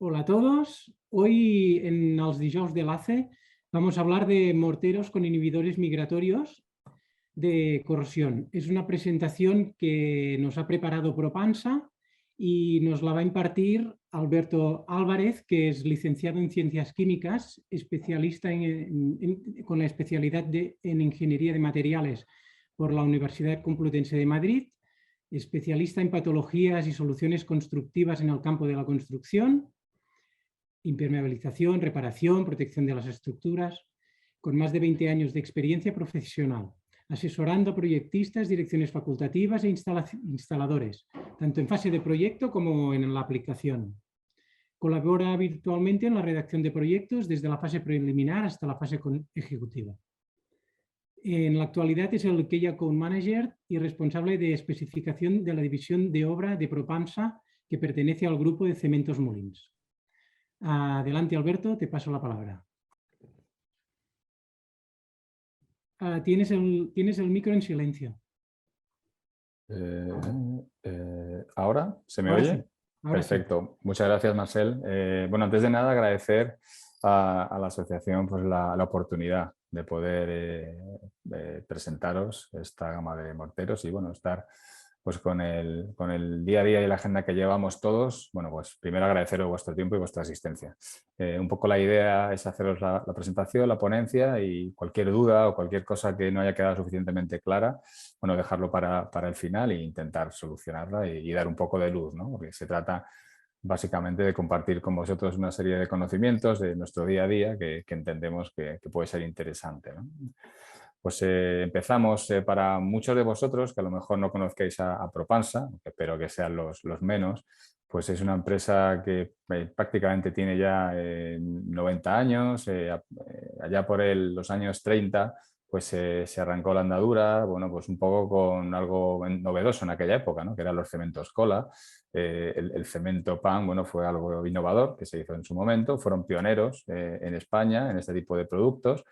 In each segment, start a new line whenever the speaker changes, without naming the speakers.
Hola a todos. Hoy en els dijous de l'ACE vamos a hablar de morteros con inhibidores migratorios de corrosión. Es una presentación que nos ha preparado Propansa y nos la va a impartir Alberto Álvarez, que es licenciado en Ciencias Químicas, especialista con la especialidad en Ingeniería de Materiales por la Universidad Complutense de Madrid, especialista en patologías y soluciones constructivas en el campo de la construcción, impermeabilización, reparación, protección de las estructuras, con más de 20 años de experiencia profesional, asesorando a proyectistas, direcciones facultativas e instaladores, tanto en fase de proyecto como en la aplicación. Colabora virtualmente en la redacción de proyectos desde la fase preliminar hasta la fase ejecutiva. En la actualidad es el Key Account Manager y responsable de especificación de la división de obra de Propansa, que pertenece al grupo de Cementos Molins. Adelante, Alberto, te paso la palabra. Tienes el micro en silencio.
¿Ahora se me
Ahora
oye?
sí. Ahora
Perfecto.
sí.
Muchas gracias, Marcel. Bueno, antes de nada, agradecer a la asociación pues, la oportunidad de poder presentaros esta gama de morteros y bueno, estar pues, con el día a día y la agenda que llevamos todos. Bueno, pues primero agradeceros vuestro tiempo y vuestra asistencia. Un poco la idea es haceros la presentación, la ponencia y cualquier duda o cualquier cosa que no haya quedado suficientemente clara, bueno, dejarlo para el final e intentar solucionarla y dar un poco de luz, ¿no? Porque se trata básicamente de compartir con vosotros una serie de conocimientos de nuestro día a día que entendemos que puede ser interesante, ¿no? Pues empezamos. Para muchos de vosotros que a lo mejor no conozcáis a Propansa, que espero que sean los menos, pues es una empresa que prácticamente tiene ya 90 años, allá por los años 30 pues se arrancó la andadura, bueno, pues un poco con algo novedoso en aquella época, ¿no? Que eran los cementos cola. El cemento pan, bueno, fue algo innovador que se hizo en su momento, fueron pioneros en España en este tipo de productos.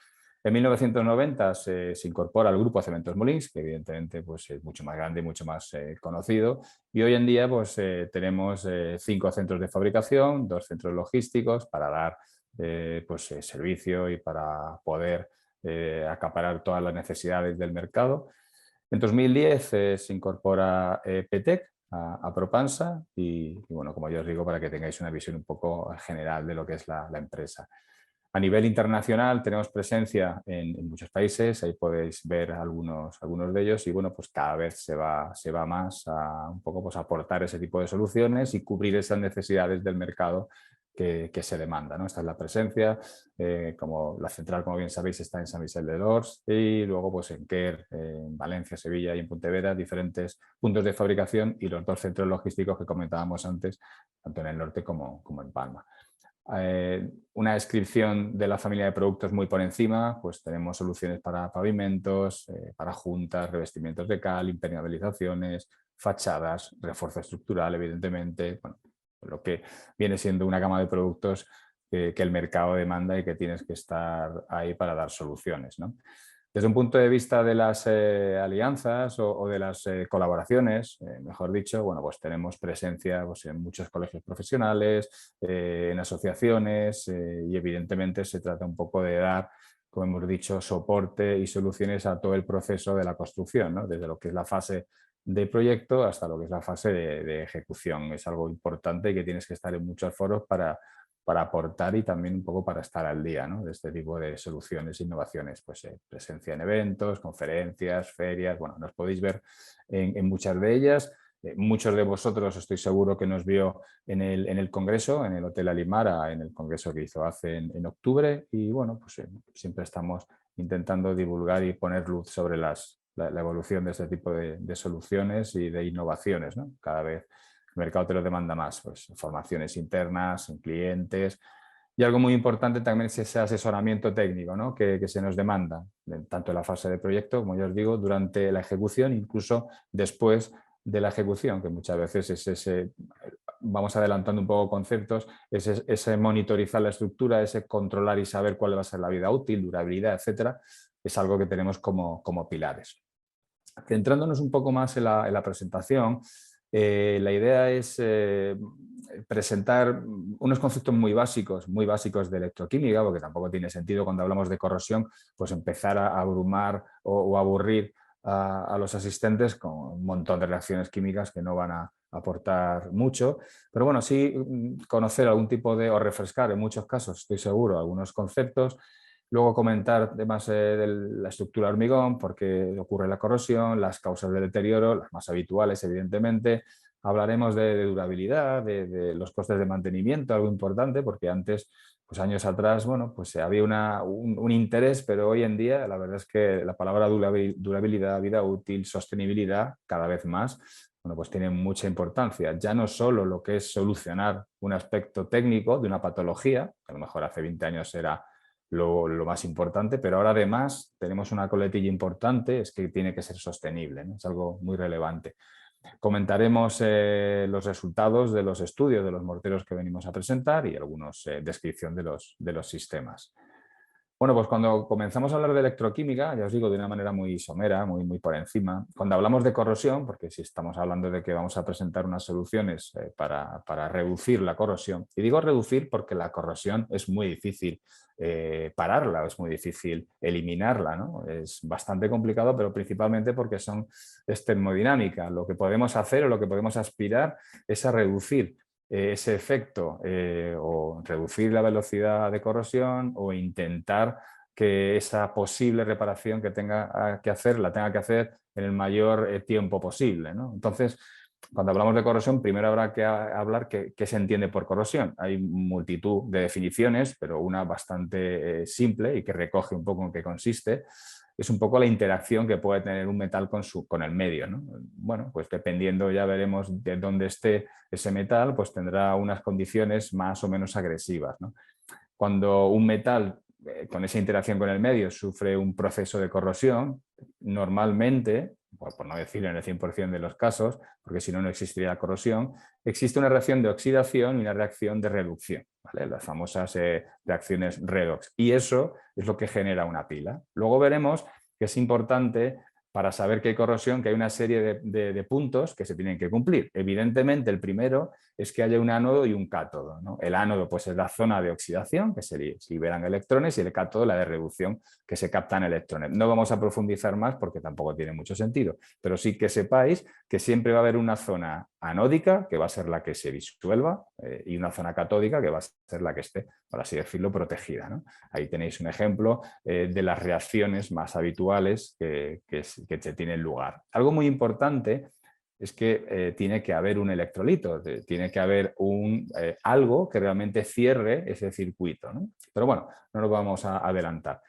En 1990 se incorpora al grupo Cementos Molins, que evidentemente pues, es mucho más grande y mucho más conocido. Y hoy en día pues, tenemos 5 centros de fabricación, 2 centros logísticos para dar servicio y para poder acaparar todas las necesidades del mercado. En 2010 se incorpora PETEC a Propansa y, bueno, como ya os digo, para que tengáis una visión un poco general de lo que es la empresa. A nivel internacional tenemos presencia en muchos países, ahí podéis ver algunos de ellos y bueno, pues cada vez se va más a un poco pues aportar ese tipo de soluciones y cubrir esas necesidades del mercado que se demanda, ¿no? Esta es la presencia, como la central, como bien sabéis, está en San Vicente del Ors y luego pues en Quer, en Valencia, Sevilla y en Pontevedra, diferentes puntos de fabricación y los 2 centros logísticos que comentábamos antes, tanto en el norte como en Palma. Una descripción de la familia de productos muy por encima, pues tenemos soluciones para pavimentos, para juntas, revestimientos de cal, impermeabilizaciones, fachadas, refuerzo estructural, evidentemente, bueno, lo que viene siendo una gama de productos que el mercado demanda y que tienes que estar ahí para dar soluciones, ¿no? Desde un punto de vista de las alianzas o de las colaboraciones, mejor dicho, bueno, pues tenemos presencia pues, en muchos colegios profesionales, en asociaciones y evidentemente se trata un poco de dar, como hemos dicho, soporte y soluciones a todo el proceso de la construcción, ¿no? Desde lo que es la fase de proyecto hasta lo que es la fase de ejecución. Es algo importante y que tienes que estar en muchos foros para aportar y también un poco para estar al día, ¿no? De este tipo de soluciones e innovaciones. Pues presencia en eventos, conferencias, ferias, bueno, nos podéis ver en muchas de ellas. Muchos de vosotros estoy seguro que nos vio en el congreso, en el Hotel Alimara, en el congreso que hizo hace en octubre y bueno, pues siempre estamos intentando divulgar y poner luz sobre la evolución de este tipo de soluciones y de innovaciones, ¿no? Cada vez el mercado te lo demanda más, pues formaciones internas, en clientes y algo muy importante también es ese asesoramiento técnico, ¿no? que se nos demanda, tanto en la fase de proyecto, como ya os digo, durante la ejecución, incluso después de la ejecución, que muchas veces es ese, vamos adelantando un poco conceptos, ese monitorizar la estructura, ese controlar y saber cuál va a ser la vida útil, durabilidad, etcétera, es algo que tenemos como pilares. Centrándonos un poco más en la presentación, La idea es presentar unos conceptos muy básicos de electroquímica, porque tampoco tiene sentido cuando hablamos de corrosión, pues empezar a abrumar o aburrir a los asistentes con un montón de reacciones químicas que no van a aportar mucho, pero bueno, sí conocer algún tipo de, o refrescar en muchos casos, estoy seguro, algunos conceptos. Luego comentar temas de la estructura de hormigón, por qué ocurre la corrosión, las causas del deterioro, las más habituales, evidentemente. Hablaremos de durabilidad, de los costes de mantenimiento, algo importante, porque antes, pues años atrás, bueno, pues había un interés, pero hoy en día la verdad es que la palabra durabilidad, vida útil, sostenibilidad, cada vez más, bueno, pues tiene mucha importancia. Ya no solo lo que es solucionar un aspecto técnico de una patología, que a lo mejor hace 20 años era lo más importante, pero ahora además tenemos una coletilla importante, es que tiene que ser sostenible, ¿no? Es algo muy relevante. Comentaremos los resultados de los estudios de los morteros que venimos a presentar y algunos descripción de los sistemas. Bueno, pues cuando comenzamos a hablar de electroquímica, ya os digo de una manera muy somera, muy por encima, cuando hablamos de corrosión, porque si estamos hablando de que vamos a presentar unas soluciones para reducir la corrosión, y digo reducir porque la corrosión es muy difícil pararla, es muy difícil eliminarla, ¿no? Es bastante complicado, pero principalmente porque es termodinámica. Lo que podemos hacer o lo que podemos aspirar es a reducir ese efecto o reducir la velocidad de corrosión o intentar que esa posible reparación que tenga que hacer la tenga que hacer en el mayor tiempo posible, ¿no? Entonces, cuando hablamos de corrosión, primero habrá que hablar qué se entiende por corrosión. Hay multitud de definiciones, pero una bastante simple y que recoge un poco en qué consiste. Es un poco la interacción que puede tener un metal con el medio, ¿no? Bueno, pues dependiendo, ya veremos de dónde esté ese metal, pues tendrá unas condiciones más o menos agresivas, ¿no? Cuando un metal con esa interacción con el medio sufre un proceso de corrosión, normalmente, por no decir en el 100% de los casos, porque si no, no existiría la corrosión, existe una reacción de oxidación y una reacción de reducción, ¿vale? Las famosas reacciones redox. Y eso es lo que genera una pila. Luego veremos que es importante para saber que hay corrosión, que hay una serie de puntos que se tienen que cumplir. Evidentemente, el primero es que haya un ánodo y un cátodo, ¿no? El ánodo pues, es la zona de oxidación, que se liberan electrones, y el cátodo la de reducción, que se captan electrones. No vamos a profundizar más porque tampoco tiene mucho sentido, pero sí que sepáis que siempre va a haber una zona anódica, que va a ser la que se disuelva, y una zona catódica, que va a ser la que esté, por así decirlo, protegida, ¿no? Ahí tenéis un ejemplo de las reacciones más habituales que se tienen lugar. Algo muy importante es que tiene que haber un electrolito, tiene que haber algo que realmente cierre ese circuito, ¿no? Pero bueno, no nos vamos a adelantar.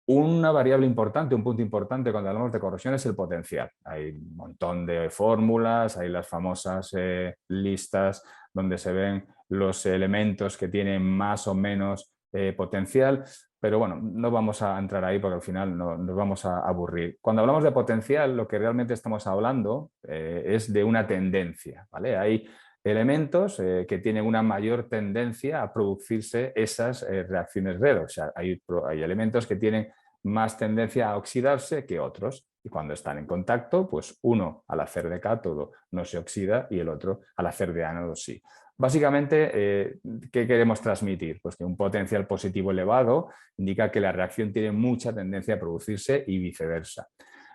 Una variable importante, un punto importante cuando hablamos de corrosión es el potencial. Hay un montón de fórmulas, hay las famosas listas donde se ven los elementos que tienen más o menos potencial, pero bueno, no vamos a entrar ahí porque al final nos vamos a aburrir. Cuando hablamos de potencial, lo que realmente estamos hablando es de una tendencia, ¿vale? Hay elementos que tienen una mayor tendencia a producirse esas reacciones redox. O sea, hay elementos que tienen más tendencia a oxidarse que otros. Y cuando están en contacto, pues uno al hacer de cátodo no se oxida y el otro al hacer de ánodo sí. Básicamente, ¿qué queremos transmitir? Pues que un potencial positivo elevado indica que la reacción tiene mucha tendencia a producirse y viceversa.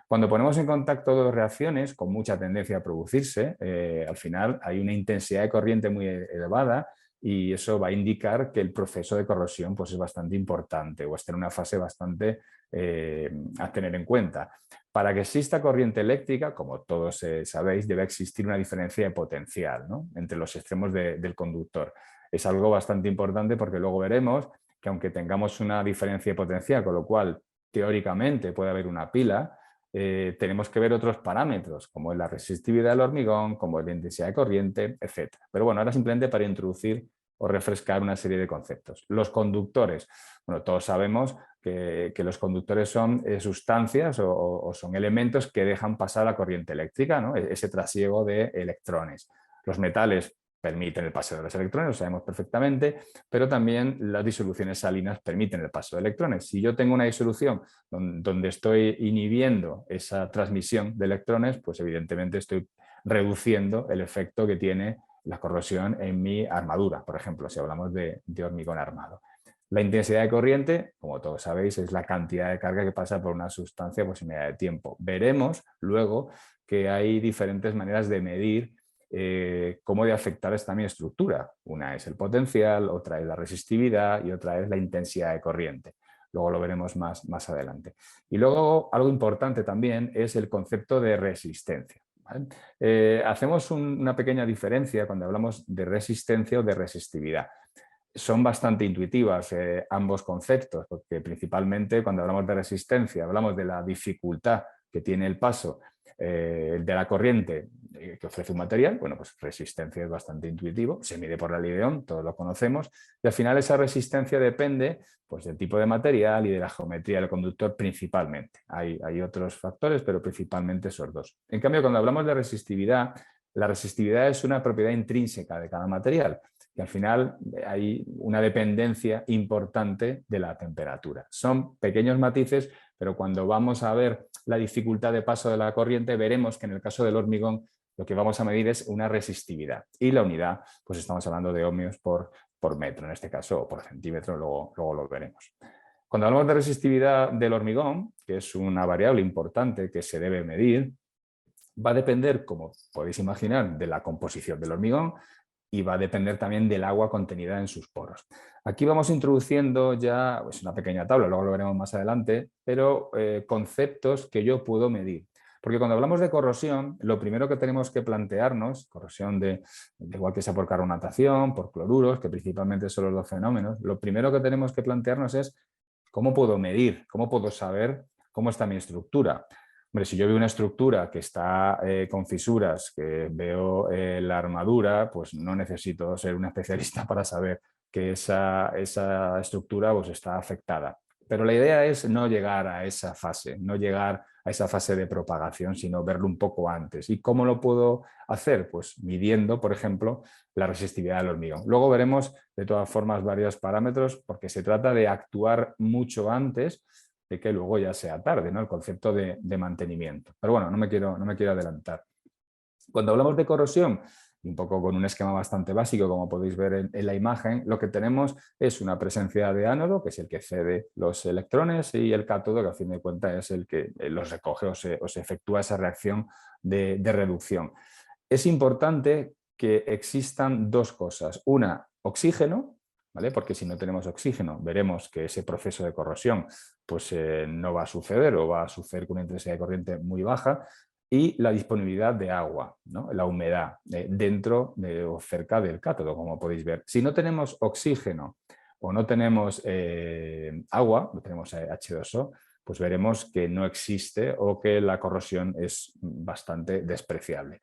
Cuando ponemos en contacto dos reacciones con mucha tendencia a producirse, al final hay una intensidad de corriente muy elevada y eso va a indicar que el proceso de corrosión pues, es bastante importante o está en una fase bastante a tener en cuenta. Para que exista corriente eléctrica, como todos sabéis, debe existir una diferencia de potencial, ¿no? Entre los extremos del conductor. Es algo bastante importante porque luego veremos que aunque tengamos una diferencia de potencial, con lo cual teóricamente puede haber una pila, tenemos que ver otros parámetros, como es la resistividad del hormigón, como es la intensidad de corriente, etc. Pero bueno, ahora simplemente para introducir o refrescar una serie de conceptos. Los conductores. Bueno, todos sabemos que los conductores son sustancias o son elementos que dejan pasar la corriente eléctrica, ¿no? Ese trasiego de electrones. Los metales permiten el paso de los electrones, lo sabemos perfectamente, pero también las disoluciones salinas permiten el paso de electrones. Si yo tengo una disolución donde estoy inhibiendo esa transmisión de electrones, pues evidentemente estoy reduciendo el efecto que tiene la corrosión en mi armadura, por ejemplo, si hablamos de hormigón armado. La intensidad de corriente, como todos sabéis, es la cantidad de carga que pasa por una sustancia en medida de tiempo. Veremos luego que hay diferentes maneras de medir cómo de afectar esta mi estructura. Una es el potencial, otra es la resistividad y otra es la intensidad de corriente. Luego lo veremos más adelante. Y luego algo importante también es el concepto de resistencia. ¿Vale? Hacemos una pequeña diferencia cuando hablamos de resistencia o de resistividad. Son bastante intuitivas ambos conceptos, porque principalmente cuando hablamos de resistencia hablamos de la dificultad que tiene el paso de la corriente que ofrece un material. Bueno, pues resistencia es bastante intuitivo, se mide por la ley de Ohm, todos lo conocemos, y al final esa resistencia depende pues, del tipo de material y de la geometría del conductor principalmente. Hay otros factores, pero principalmente esos dos. En cambio, cuando hablamos de resistividad, la resistividad es una propiedad intrínseca de cada material, y al final hay una dependencia importante de la temperatura. Son pequeños matices, pero cuando vamos a ver la dificultad de paso de la corriente, veremos que en el caso del hormigón lo que vamos a medir es una resistividad. Y la unidad, pues estamos hablando de ohmios por metro, en este caso, o por centímetro, luego lo veremos. Cuando hablamos de resistividad del hormigón, que es una variable importante que se debe medir, va a depender, como podéis imaginar, de la composición del hormigón, y va a depender también del agua contenida en sus poros. Aquí vamos introduciendo ya pues, una pequeña tabla, luego lo veremos más adelante, pero conceptos que yo puedo medir. Porque cuando hablamos de corrosión, lo primero que tenemos que plantearnos, corrosión de igual que sea por carbonatación, por cloruros, que principalmente son los dos fenómenos, lo primero que tenemos que plantearnos es cómo puedo medir, cómo puedo saber cómo está mi estructura. Hombre, si yo veo una estructura que está con fisuras, que veo la armadura, pues no necesito ser un especialista para saber que esa estructura pues, está afectada. Pero la idea es no llegar a esa fase, no llegar a esa fase de propagación, sino verlo un poco antes. ¿Y cómo lo puedo hacer? Pues midiendo, por ejemplo, la resistividad del hormigón. Luego veremos, de todas formas, varios parámetros, porque se trata de actuar mucho antes de que luego ya sea tarde, ¿no? El concepto de mantenimiento. Pero bueno, no me quiero adelantar. Cuando hablamos de corrosión, un poco con un esquema bastante básico, como podéis ver en la imagen, lo que tenemos es una presencia de ánodo, que es el que cede los electrones, y el cátodo, que a fin de cuentas es el que los recoge o se efectúa esa reacción de reducción. Es importante que existan dos cosas. Una, oxígeno, ¿vale? Porque si no tenemos oxígeno, veremos que ese proceso de corrosión pues, no va a suceder o va a suceder con una intensidad de corriente muy baja. Y la disponibilidad de agua, ¿no? La humedad dentro o cerca del cátodo, como podéis ver. Si no tenemos oxígeno o no tenemos agua, no tenemos H2O, pues veremos que no existe o que la corrosión es bastante despreciable.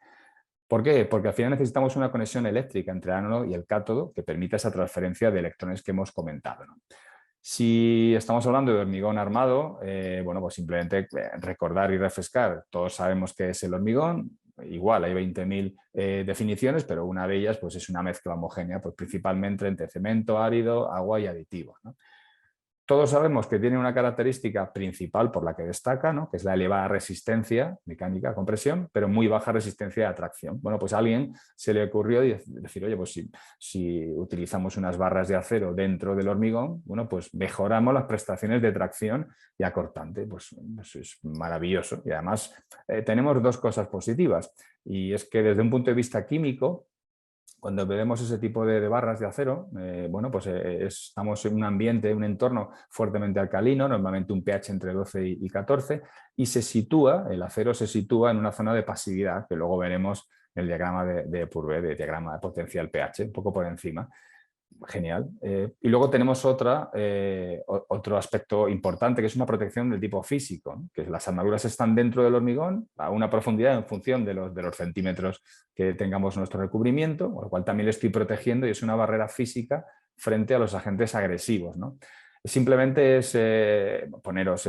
¿Por qué? Porque al final necesitamos una conexión eléctrica entre el ánodo y el cátodo que permita esa transferencia de electrones que hemos comentado, ¿no? Si estamos hablando de hormigón armado, bueno, pues simplemente recordar y refrescar. Todos sabemos qué es el hormigón. Igual hay 20.000 definiciones, pero una de ellas pues, es una mezcla homogénea, pues, principalmente entre cemento, árido, agua y aditivos, ¿no? Todos sabemos que tiene una característica principal por la que destaca, ¿no? Que es la elevada resistencia mecánica, compresión, pero muy baja resistencia de atracción. Bueno, pues a alguien se le ocurrió decir, oye, pues si utilizamos unas barras de acero dentro del hormigón, bueno, pues mejoramos las prestaciones de tracción y acortante. Pues eso es maravilloso. Y además tenemos dos cosas positivas. Y es que desde un punto de vista químico, cuando vemos ese tipo de barras de acero, bueno, pues estamos en un ambiente, un entorno fuertemente alcalino, normalmente un pH entre 12 y 14, y el acero se sitúa en una zona de pasividad, que luego veremos en el diagrama de Purvé, de diagrama de potencial pH, un poco por encima. Genial. Y luego tenemos otro aspecto importante, que es una protección del tipo físico, ¿no? Que las armaduras están dentro del hormigón a una profundidad en función de los centímetros que tengamos nuestro recubrimiento, con lo cual también le estoy protegiendo y es una barrera física frente a los agentes agresivos, ¿no? Simplemente es poneros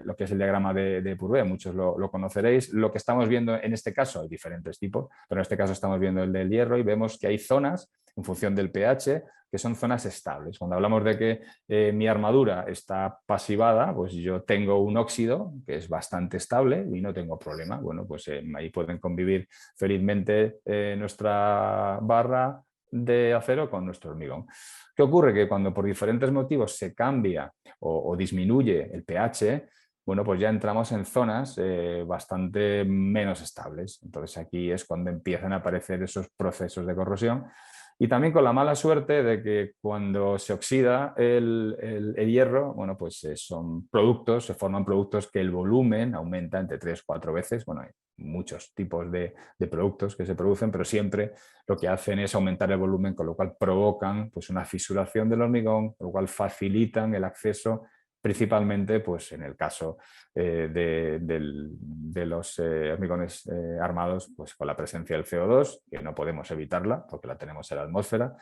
lo que es el diagrama de Purvé, muchos lo conoceréis. Lo que estamos viendo en este caso, hay diferentes tipos, pero en este caso estamos viendo el del hierro y vemos que hay zonas en función del pH que son zonas estables. Cuando hablamos de que mi armadura está pasivada, pues yo tengo un óxido que es bastante estable y no tengo problema. Bueno, pues ahí pueden convivir felizmente nuestra barra de acero con nuestro hormigón. ¿Qué ocurre? Que cuando por diferentes motivos se cambia o disminuye el pH, bueno, pues ya entramos en zonas bastante menos estables. Entonces aquí es cuando empiezan a aparecer esos procesos de corrosión. Y también con la mala suerte de que cuando se oxida el hierro, bueno, pues son productos, se forman productos que el volumen aumenta entre 3 o 4 veces. Bueno, hay muchos tipos de productos que se producen, pero siempre lo que hacen es aumentar el volumen, con lo cual provocan pues, una fisuración del hormigón, con lo cual facilitan el acceso, principalmente pues, en el caso de los hormigones armados, pues, con la presencia del CO2, que no podemos evitarla porque la tenemos en la atmósfera,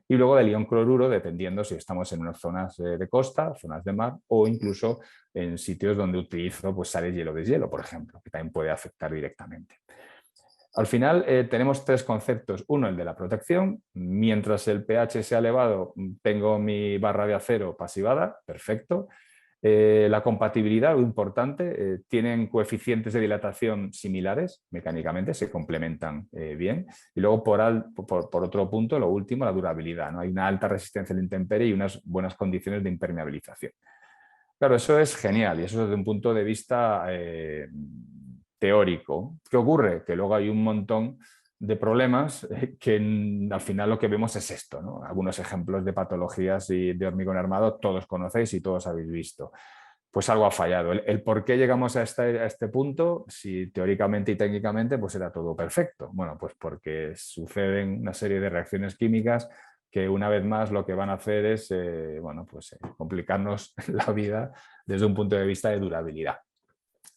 y luego del ion cloruro, dependiendo si estamos en unas zonas de costa, zonas de mar o incluso en sitios donde utilizo pues, sales hielo deshielo, por ejemplo, que también puede afectar directamente. Al final tenemos tres conceptos. Uno, el de la protección. Mientras el pH sea elevado, tengo mi barra de acero pasivada, perfecto. La compatibilidad, lo importante, tienen coeficientes de dilatación similares mecánicamente, se complementan bien. Y luego, por otro punto, lo último, la durabilidad, ¿no? Hay una alta resistencia a la intemperie y unas buenas condiciones de impermeabilización. Claro, eso es genial y eso desde un punto de vista teórico. ¿Qué ocurre? Que luego hay un montón de problemas que al final lo que vemos es esto, ¿no? Algunos ejemplos de patologías y de hormigón armado todos conocéis y todos habéis visto. Pues algo ha fallado. El por qué llegamos a este punto, si teóricamente y técnicamente pues era todo perfecto. Bueno, pues porque suceden una serie de reacciones químicas que una vez más lo que van a hacer es bueno, pues, complicarnos la vida desde un punto de vista de durabilidad.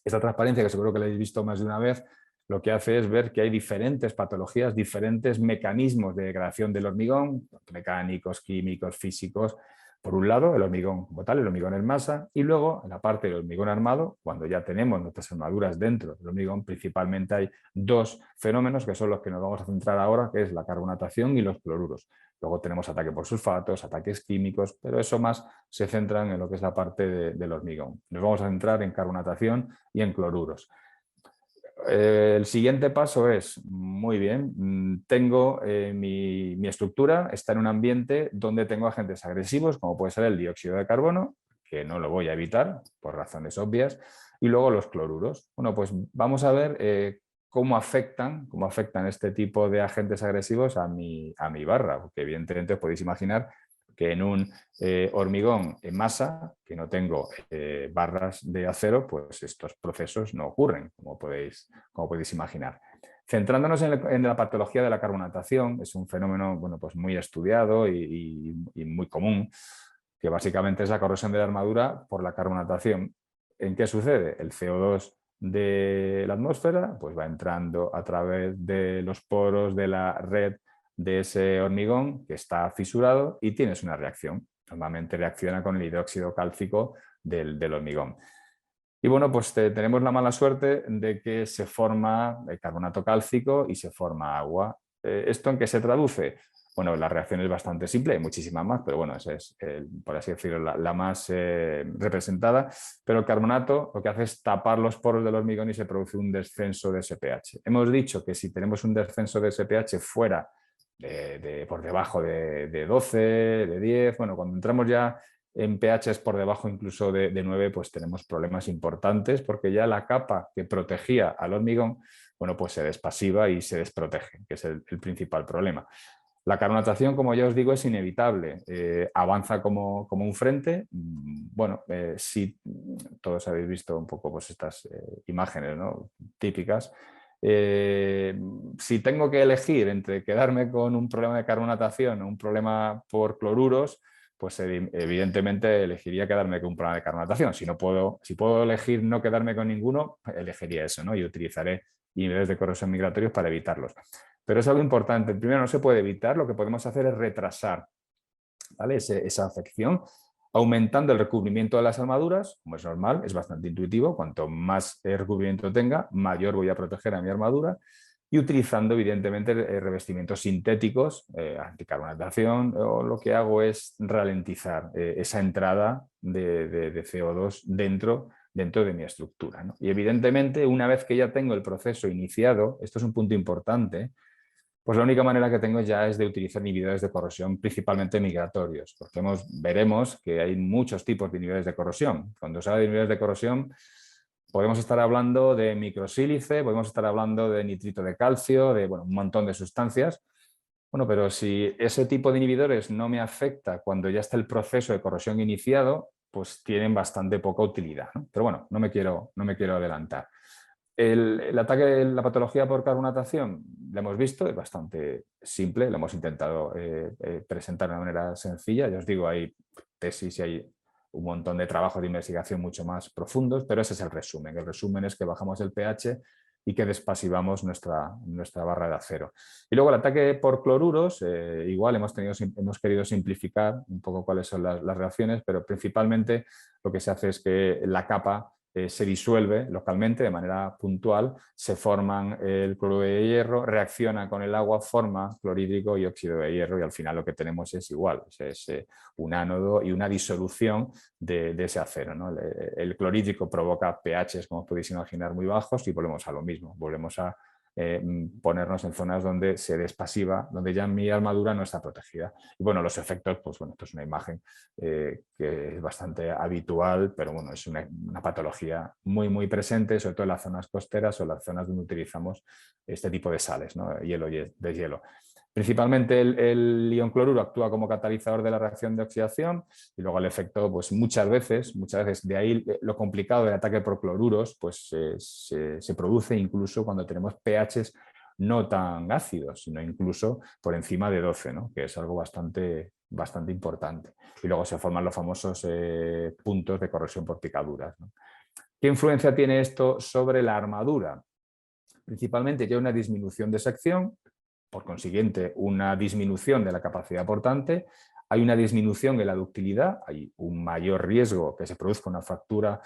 Esta transparencia, que seguro que la habéis visto más de una vez, lo que hace es ver que hay diferentes patologías, diferentes mecanismos de degradación del hormigón, mecánicos, químicos, físicos. Por un lado, el hormigón como tal, el hormigón en masa, y luego en la parte del hormigón armado, cuando ya tenemos nuestras armaduras dentro del hormigón, principalmente hay dos fenómenos que son los que nos vamos a centrar ahora, que es la carbonatación y los cloruros. Luego tenemos ataque por sulfatos, ataques químicos, pero eso más se centran en lo que es la parte del hormigón. Nos vamos a centrar en carbonatación y en cloruros. El siguiente paso es, muy bien, tengo mi estructura, está en un ambiente donde tengo agentes agresivos, como puede ser el dióxido de carbono, que no lo voy a evitar por razones obvias, y luego los cloruros. Bueno, pues vamos a ver cómo afectan este tipo de agentes agresivos a mi barra, porque evidentemente os podéis imaginar que en un hormigón en masa, que no tengo barras de acero, pues estos procesos no ocurren, como podéis imaginar. Centrándonos en la patología de la carbonatación, es un fenómeno bueno, pues muy estudiado y muy común, que básicamente es la corrosión de la armadura por la carbonatación. ¿En qué sucede? El CO2 de la atmósfera pues va entrando a través de los poros de la red de ese hormigón que está fisurado y tienes una reacción. Normalmente reacciona con el hidróxido cálcico del hormigón. Y bueno, pues tenemos la mala suerte de que se forma el carbonato cálcico y se forma agua. ¿Esto en qué se traduce? Bueno, la reacción es bastante simple, hay muchísimas más, pero bueno, esa es, por así decirlo, la más representada. Pero el carbonato lo que hace es tapar los poros del hormigón y se produce un descenso de ese pH. Hemos dicho que si tenemos un descenso de ese pH fuera por debajo de 12, de 10, bueno, cuando entramos ya en pHs por debajo incluso de 9, pues tenemos problemas importantes porque ya la capa que protegía al hormigón, bueno, pues se despasiva y se desprotege, que es el principal problema. La carbonatación, como ya os digo, es inevitable. Avanza como un frente. Bueno, si todos habéis visto un poco pues, estas imágenes, ¿no? Típicas. Si tengo que elegir entre quedarme con un problema de carbonatación o un problema por cloruros, pues evidentemente elegiría quedarme con un problema de carbonatación. Si puedo elegir no quedarme con ninguno, elegiría eso, ¿no? Y utilizaré inhibidores de corrosión migratorios para evitarlos. Pero es algo importante. Primero, no se puede evitar, lo que podemos hacer es retrasar, ¿vale? Esa afección. aumentando el recubrimiento de las armaduras, como es normal, es bastante intuitivo, cuanto más recubrimiento tenga, mayor voy a proteger a mi armadura, y utilizando evidentemente revestimientos sintéticos, anticarbonatación, o lo que hago es ralentizar esa entrada de CO2 dentro de mi estructura, ¿no? Y evidentemente, una vez que ya tengo el proceso iniciado, esto es un punto importante, pues la única manera que tengo ya es de utilizar inhibidores de corrosión, principalmente migratorios, porque veremos que hay muchos tipos de inhibidores de corrosión. Cuando se habla de inhibidores de corrosión, podemos estar hablando de microsílice, podemos estar hablando de nitrito de calcio, de un montón de sustancias. Bueno, pero si ese tipo de inhibidores no me afecta cuando ya está el proceso de corrosión iniciado, pues tienen bastante poca utilidad, ¿no? Pero bueno, no me quiero adelantar. El ataque, la patología por carbonatación, la hemos visto, es bastante simple, lo hemos intentado presentar de una manera sencilla. Ya os digo, hay tesis y hay un montón de trabajos de investigación mucho más profundos, pero ese es el resumen. El resumen es que bajamos el pH y que despasivamos nuestra barra de acero. Y luego el ataque por cloruros, igual hemos querido simplificar un poco cuáles son las reacciones, pero principalmente lo que se hace es que la capa se disuelve localmente de manera puntual, se forman el cloruro de hierro, reacciona con el agua, forma clorhídrico y óxido de hierro, y al final lo que tenemos es igual, es un ánodo y una disolución de ese acero, ¿no? El clorhídrico provoca pHs, como os podéis imaginar, muy bajos, y volvemos a lo mismo, volvemos a ponernos en zonas donde se despasiva, donde ya mi armadura no está protegida. Y bueno, los efectos, pues bueno, esto es una imagen que es bastante habitual, pero bueno, es una patología muy presente, sobre todo en las zonas costeras o las zonas donde utilizamos este tipo de sales, ¿no? Hielo y deshielo. Principalmente el ion cloruro actúa como catalizador de la reacción de oxidación, y luego el efecto, pues muchas veces, de ahí lo complicado del ataque por cloruros, pues se produce incluso cuando tenemos pHs no tan ácidos, sino incluso por encima de 12, ¿no? Que es algo bastante importante. Y luego se forman los famosos puntos de corrosión por picaduras, ¿no? ¿Qué influencia tiene esto sobre la armadura? Principalmente que hay una disminución de sección, por consiguiente una disminución de la capacidad portante, hay una disminución en la ductilidad, hay un mayor riesgo que se produzca una fractura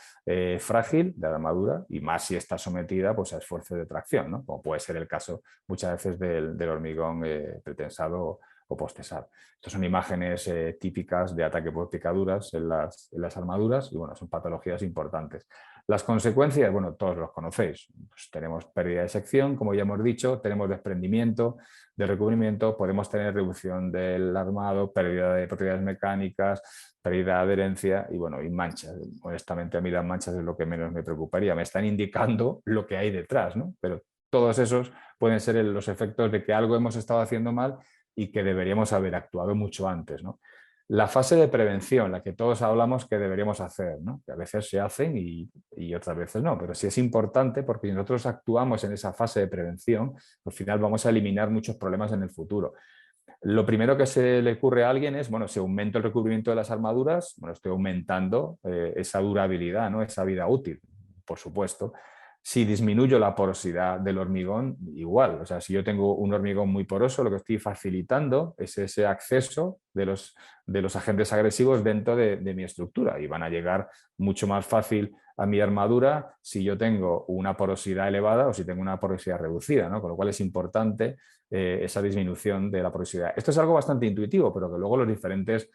frágil de la armadura, y más si está sometida, pues, a esfuerzo de tracción, ¿no? Como puede ser el caso muchas veces del hormigón pretensado o postesado. Estas son imágenes típicas de ataque por picaduras en las armaduras, y bueno, son patologías importantes. Las consecuencias, bueno, todos los conocéis. Pues tenemos pérdida de sección, como ya hemos dicho, tenemos desprendimiento de recubrimiento, podemos tener reducción del armado, pérdida de propiedades mecánicas, pérdida de adherencia y bueno, y manchas. Honestamente, a mí las manchas es lo que menos me preocuparía. Me están indicando lo que hay detrás, ¿no? Pero todos esos pueden ser los efectos de que algo hemos estado haciendo mal y que deberíamos haber actuado mucho antes, ¿no? La fase de prevención, la que todos hablamos que deberíamos hacer, ¿no? Que a veces se hacen y otras veces no, pero sí es importante, porque si nosotros actuamos en esa fase de prevención, al final vamos a eliminar muchos problemas en el futuro. Lo primero que se le ocurre a alguien es, bueno, si aumento el recubrimiento de las armaduras, bueno, estoy aumentando esa durabilidad, ¿no? Esa vida útil, por supuesto. Si disminuyo la porosidad del hormigón, igual. O sea, si yo tengo un hormigón muy poroso, lo que estoy facilitando es ese acceso de los agentes agresivos dentro de mi estructura, y van a llegar mucho más fácil a mi armadura si yo tengo una porosidad elevada o si tengo una porosidad reducida, ¿no? Con lo cual es importante esa disminución de la porosidad. Esto es algo bastante intuitivo, pero que luego los diferentes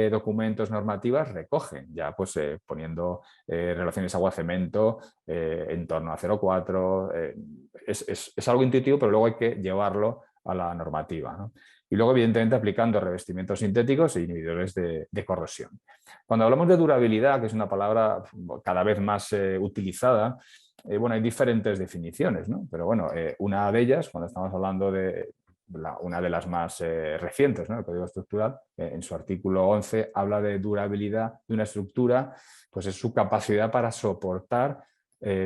documentos normativas recogen, ya pues poniendo relaciones agua-cemento en torno a 0,4. Es algo intuitivo, pero luego hay que llevarlo a la normativa, ¿no? Y luego, evidentemente, aplicando revestimientos sintéticos e inhibidores de corrosión. Cuando hablamos de durabilidad, que es una palabra cada vez más utilizada, bueno, hay diferentes definiciones, ¿no? Pero bueno, una de ellas, cuando estamos hablando de una de las más recientes, ¿no? El Código Estructural, en su artículo 11, habla de durabilidad de una estructura, pues es su capacidad para soportar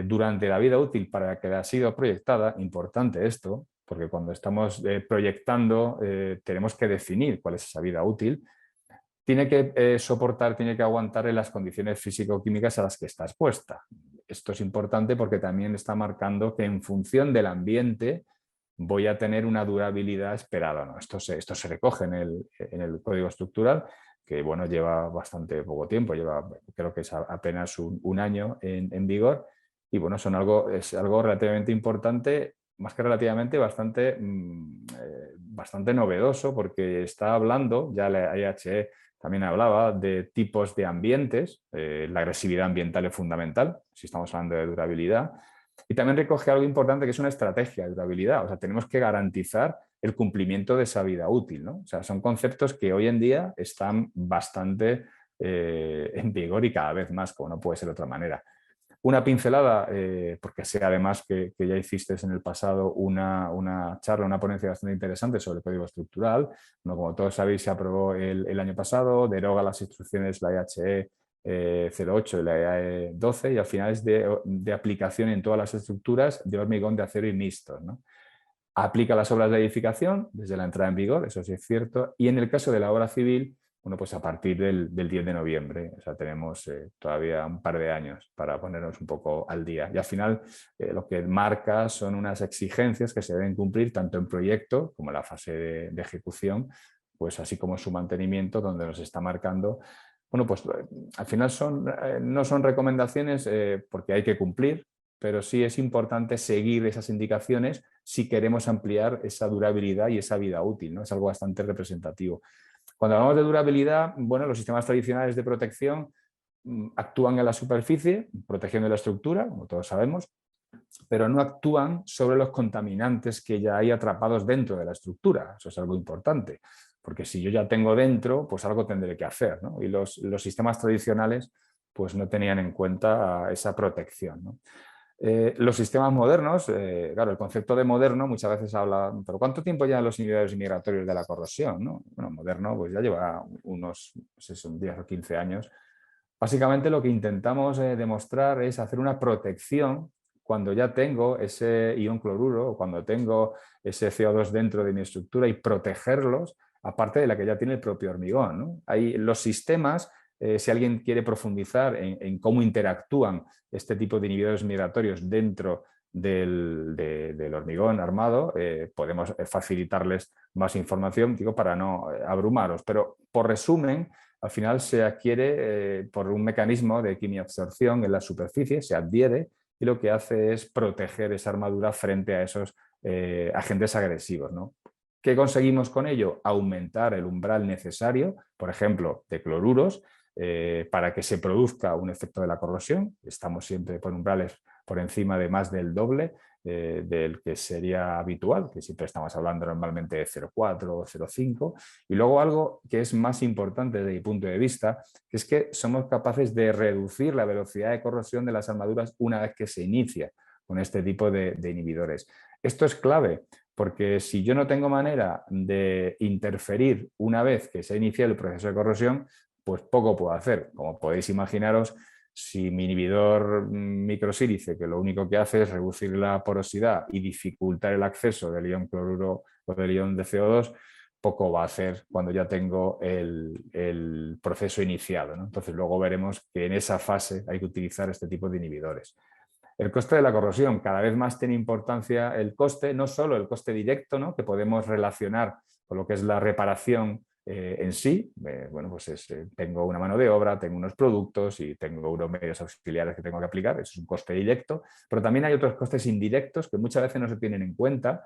durante la vida útil para que ha sido proyectada. Importante esto, porque cuando estamos proyectando tenemos que definir cuál es esa vida útil. Tiene que soportar, tiene que aguantar en las condiciones físico-químicas a las que está expuesta. Esto es importante porque también está marcando que en función del ambiente voy a tener una durabilidad esperada, ¿no? Esto se recoge en el Código Estructural, que bueno, lleva bastante poco tiempo, creo que es apenas un año en vigor, y bueno, es algo relativamente importante, más que relativamente bastante novedoso, porque está hablando, ya la IHE también hablaba de tipos de ambientes, la agresividad ambiental es fundamental, si estamos hablando de durabilidad, y también recoge algo importante que es una estrategia de durabilidad, o sea, tenemos que garantizar el cumplimiento de esa vida útil, ¿no? O sea, son conceptos que hoy en día están bastante en vigor y cada vez más, como no puede ser de otra manera. Una pincelada, porque sé además que ya hiciste en el pasado una charla, una ponencia bastante interesante sobre el código estructural. Bueno, como todos sabéis, se aprobó el año pasado, deroga las instrucciones la IHE 08 y la IAE 12 y al final es de aplicación en todas las estructuras de hormigón, de acero y mixtos, ¿no? Aplica las obras de edificación desde la entrada en vigor, eso sí es cierto, y en el caso de la obra civil, bueno, pues a partir del 10 de noviembre, o sea, tenemos todavía un par de años para ponernos un poco al día. Y al final lo que marca son unas exigencias que se deben cumplir tanto en proyecto como en la fase de ejecución, pues así como su mantenimiento, donde nos está marcando. Bueno, pues al final no son recomendaciones porque hay que cumplir, pero sí es importante seguir esas indicaciones si queremos ampliar esa durabilidad y esa vida útil, ¿no? Es algo bastante representativo. Cuando hablamos de durabilidad, bueno, los sistemas tradicionales de protección actúan en la superficie, protegiendo la estructura, como todos sabemos, pero no actúan sobre los contaminantes que ya hay atrapados dentro de la estructura. Eso es algo importante, porque si yo ya tengo dentro, pues algo tendré que hacer, ¿no? Y los sistemas tradicionales pues no tenían en cuenta esa protección, ¿no? Los sistemas modernos, claro, el concepto de moderno muchas veces habla, pero ¿cuánto tiempo llevan los inhibidores migratorios de la corrosión, ¿no? Bueno, moderno pues ya lleva unos 10 o 15 años. Básicamente lo que intentamos demostrar es hacer una protección cuando ya tengo ese ion cloruro o cuando tengo ese CO2 dentro de mi estructura y protegerlos, aparte de la que ya tiene el propio hormigón, ¿no? Hay los sistemas, si alguien quiere profundizar en cómo interactúan este tipo de inhibidores migratorios dentro del hormigón armado, podemos facilitarles más información, digo, para no abrumaros, pero por resumen, al final se adquiere por un mecanismo de quimiabsorción en la superficie, se adhiere y lo que hace es proteger esa armadura frente a esos agentes agresivos, ¿no? ¿Qué conseguimos con ello? Aumentar el umbral necesario, por ejemplo, de cloruros, para que se produzca un efecto de la corrosión. Estamos siempre por umbrales por encima de más del doble del que sería habitual, que siempre estamos hablando normalmente de 0,4 o 0,5. Y luego algo que es más importante desde mi punto de vista, que es que somos capaces de reducir la velocidad de corrosión de las armaduras una vez que se inicia con este tipo de inhibidores. Esto es clave, porque si yo no tengo manera de interferir una vez que se ha iniciado el proceso de corrosión, pues poco puedo hacer. Como podéis imaginaros, si mi inhibidor microsílice, que lo único que hace es reducir la porosidad y dificultar el acceso del ion cloruro o del ion de CO2, poco va a hacer cuando ya tengo el proceso iniciado, ¿no? Entonces luego veremos que en esa fase hay que utilizar este tipo de inhibidores. El coste de la corrosión, cada vez más tiene importancia el coste, no solo el coste directo, ¿no?, que podemos relacionar con lo que es la reparación en sí. Bueno, pues tengo una mano de obra, tengo unos productos y tengo unos medios auxiliares que tengo que aplicar, eso es un coste directo, pero también hay otros costes indirectos que muchas veces no se tienen en cuenta.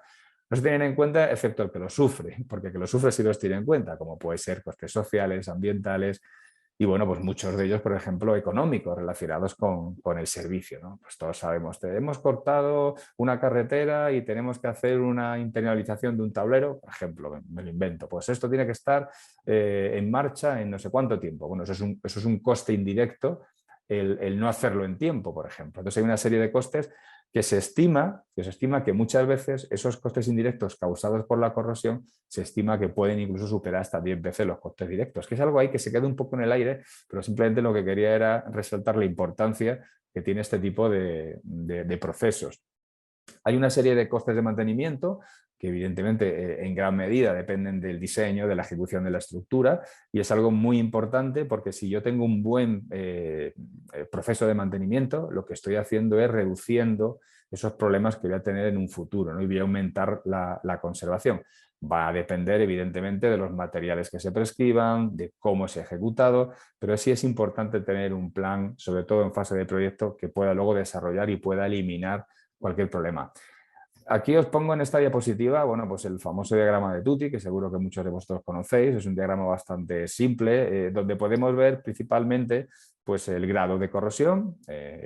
No se tienen en cuenta excepto el que lo sufre, porque el que lo sufre sí los tiene en cuenta, como puede ser costes sociales, ambientales, y bueno, pues muchos de ellos, por ejemplo, económicos relacionados con el servicio, ¿no? Pues todos sabemos, hemos cortado una carretera y tenemos que hacer una internalización de un tablero, por ejemplo, me lo invento, pues esto tiene que estar en marcha en no sé cuánto tiempo. Bueno, eso es un coste indirecto, el no hacerlo en tiempo, por ejemplo. Entonces hay una serie de costes que se estima que muchas veces esos costes indirectos causados por la corrosión se estima que pueden incluso superar hasta 10 veces los costes directos, que es algo ahí que se queda un poco en el aire, pero simplemente lo que quería era resaltar la importancia que tiene este tipo de procesos. Hay una serie de costes de mantenimiento que evidentemente en gran medida dependen del diseño, de la ejecución de la estructura, y es algo muy importante porque si yo tengo un buen proceso de mantenimiento, lo que estoy haciendo es reduciendo esos problemas que voy a tener en un futuro, ¿no? Y voy a aumentar la conservación. Va a depender, evidentemente, de los materiales que se prescriban, de cómo se ha ejecutado, pero sí es importante tener un plan, sobre todo en fase de proyecto, que pueda luego desarrollar y pueda eliminar cualquier problema. Aquí os pongo en esta diapositiva, bueno, pues el famoso diagrama de Tutti, que seguro que muchos de vosotros conocéis. Es un diagrama bastante simple, donde podemos ver principalmente pues, el grado de corrosión,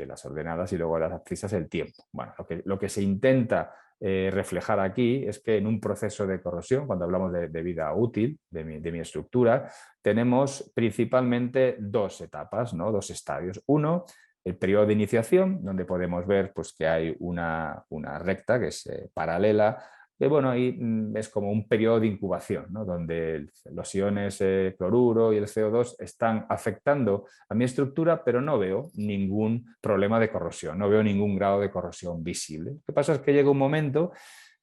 las ordenadas y luego las abscisas el tiempo. Bueno, lo que se intenta reflejar aquí es que en un proceso de corrosión, cuando hablamos de vida útil de mi estructura, tenemos principalmente dos etapas, ¿no? Dos estadios. Uno, el periodo de iniciación, donde podemos ver pues, que hay una recta que es paralela, que bueno, ahí es como un periodo de incubación, ¿no? Donde los iones cloruro y el CO2 están afectando a mi estructura, pero no veo ningún problema de corrosión, no veo ningún grado de corrosión visible. Lo que pasa es que llega un momento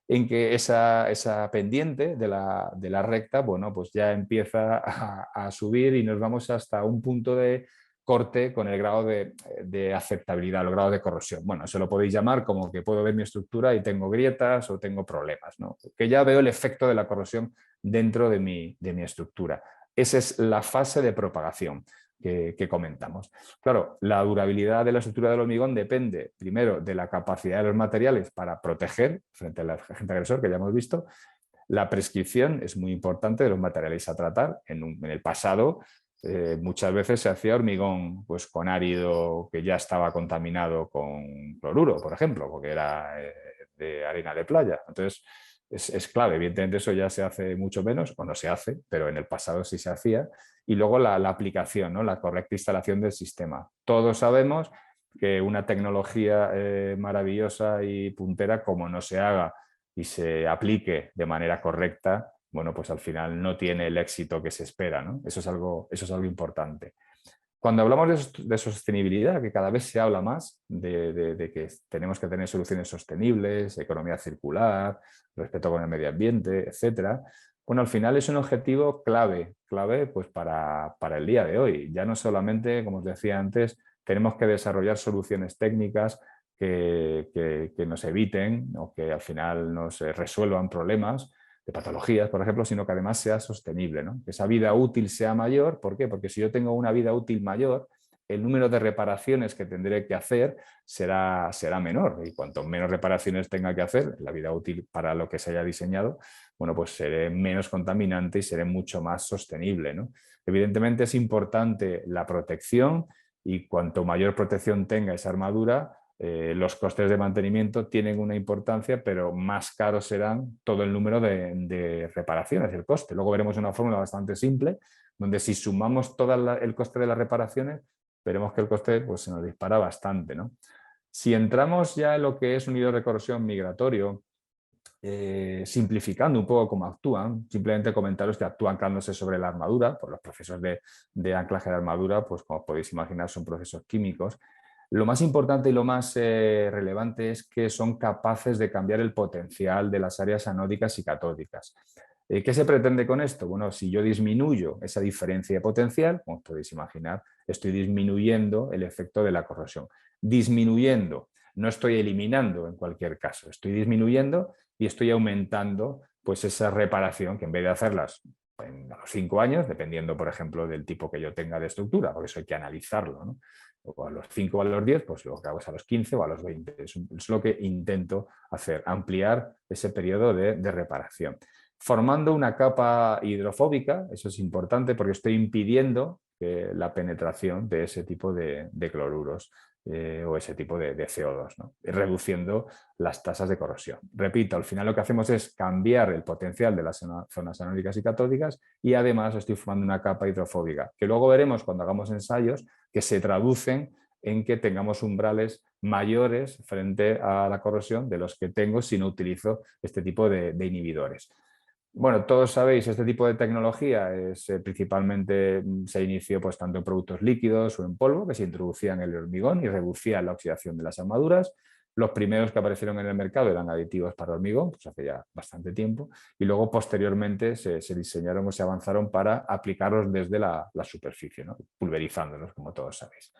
en que esa pendiente de la recta, bueno, pues ya empieza a subir y nos vamos hasta un punto de corte con el grado de aceptabilidad, el grado de corrosión. Bueno, eso lo podéis llamar como que puedo ver mi estructura y tengo grietas o tengo problemas, ¿no? Que ya veo el efecto de la corrosión dentro de mi estructura. Esa es la fase de propagación que comentamos. Claro, la durabilidad de la estructura del hormigón depende primero de la capacidad de los materiales para proteger frente al agente agresor, que ya hemos visto. La prescripción es muy importante de los materiales a tratar. En el pasado muchas veces se hacía hormigón pues, con árido que ya estaba contaminado con cloruro, por ejemplo, porque era de arena de playa. Entonces, es clave. Evidentemente eso ya se hace mucho menos, o no se hace, pero en el pasado sí se hacía. Y luego la aplicación, ¿no? La correcta instalación del sistema. Todos sabemos que una tecnología maravillosa y puntera, como no se haga y se aplique de manera correcta, bueno, pues al final no tiene el éxito que se espera, ¿no? Eso es algo importante. Cuando hablamos de sostenibilidad, que cada vez se habla más de que tenemos que tener soluciones sostenibles, economía circular, respeto con el medio ambiente, etcétera, bueno, al final es un objetivo clave pues para el día de hoy. Ya no solamente, como os decía antes, tenemos que desarrollar soluciones técnicas que nos eviten o que al final nos resuelvan problemas de patologías, por ejemplo, sino que además sea sostenible, ¿no? Que esa vida útil sea mayor. ¿Por qué? Porque si yo tengo una vida útil mayor, el número de reparaciones que tendré que hacer será menor. Y cuanto menos reparaciones tenga que hacer, la vida útil para lo que se haya diseñado, bueno, pues seré menos contaminante y seré mucho más sostenible, ¿no? Evidentemente es importante la protección y cuanto mayor protección tenga esa armadura, los costes de mantenimiento tienen una importancia, pero más caros serán todo el número de reparaciones, el coste. Luego veremos una fórmula bastante simple, donde si sumamos todo el coste de las reparaciones, veremos que el coste pues, se nos dispara bastante, ¿no? Si entramos ya en lo que es un hilo de corrosión migratorio, simplificando un poco cómo actúan, simplemente comentaros que actúan anclándose sobre la armadura, pues los procesos de anclaje de armadura, pues como podéis imaginar, son procesos químicos. Lo más importante y lo más relevante es que son capaces de cambiar el potencial de las áreas anódicas y catódicas. ¿Qué se pretende con esto? Bueno, si yo disminuyo esa diferencia de potencial, como podéis imaginar, estoy disminuyendo el efecto de la corrosión. Disminuyendo, no estoy eliminando en cualquier caso, estoy disminuyendo y estoy aumentando pues, esa reparación que en vez de hacerlas a los 5 años, dependiendo, por ejemplo, del tipo que yo tenga de estructura, porque eso hay que analizarlo, ¿no? O a los 5 o a los 10, pues lo que hago es a los 15 o a los 20. Es lo que intento hacer, ampliar ese periodo de reparación. Formando una capa hidrofóbica, eso es importante porque estoy impidiendo la penetración de ese tipo de cloruros o ese tipo de CO2, ¿no? Reduciendo las tasas de corrosión. Repito, al final lo que hacemos es cambiar el potencial de las zonas anódicas y catódicas y además estoy formando una capa hidrofóbica, que luego veremos cuando hagamos ensayos que se traducen en que tengamos umbrales mayores frente a la corrosión de los que tengo si no utilizo este tipo de inhibidores. Bueno, todos sabéis, este tipo de tecnología principalmente se inició pues, tanto en productos líquidos o en polvo que se introducían en el hormigón y reducían la oxidación de las armaduras. Los primeros que aparecieron en el mercado eran aditivos para hormigón, pues hace ya bastante tiempo, y luego posteriormente se diseñaron o se avanzaron para aplicarlos desde la superficie, ¿no? Pulverizándolos, como todos sabéis.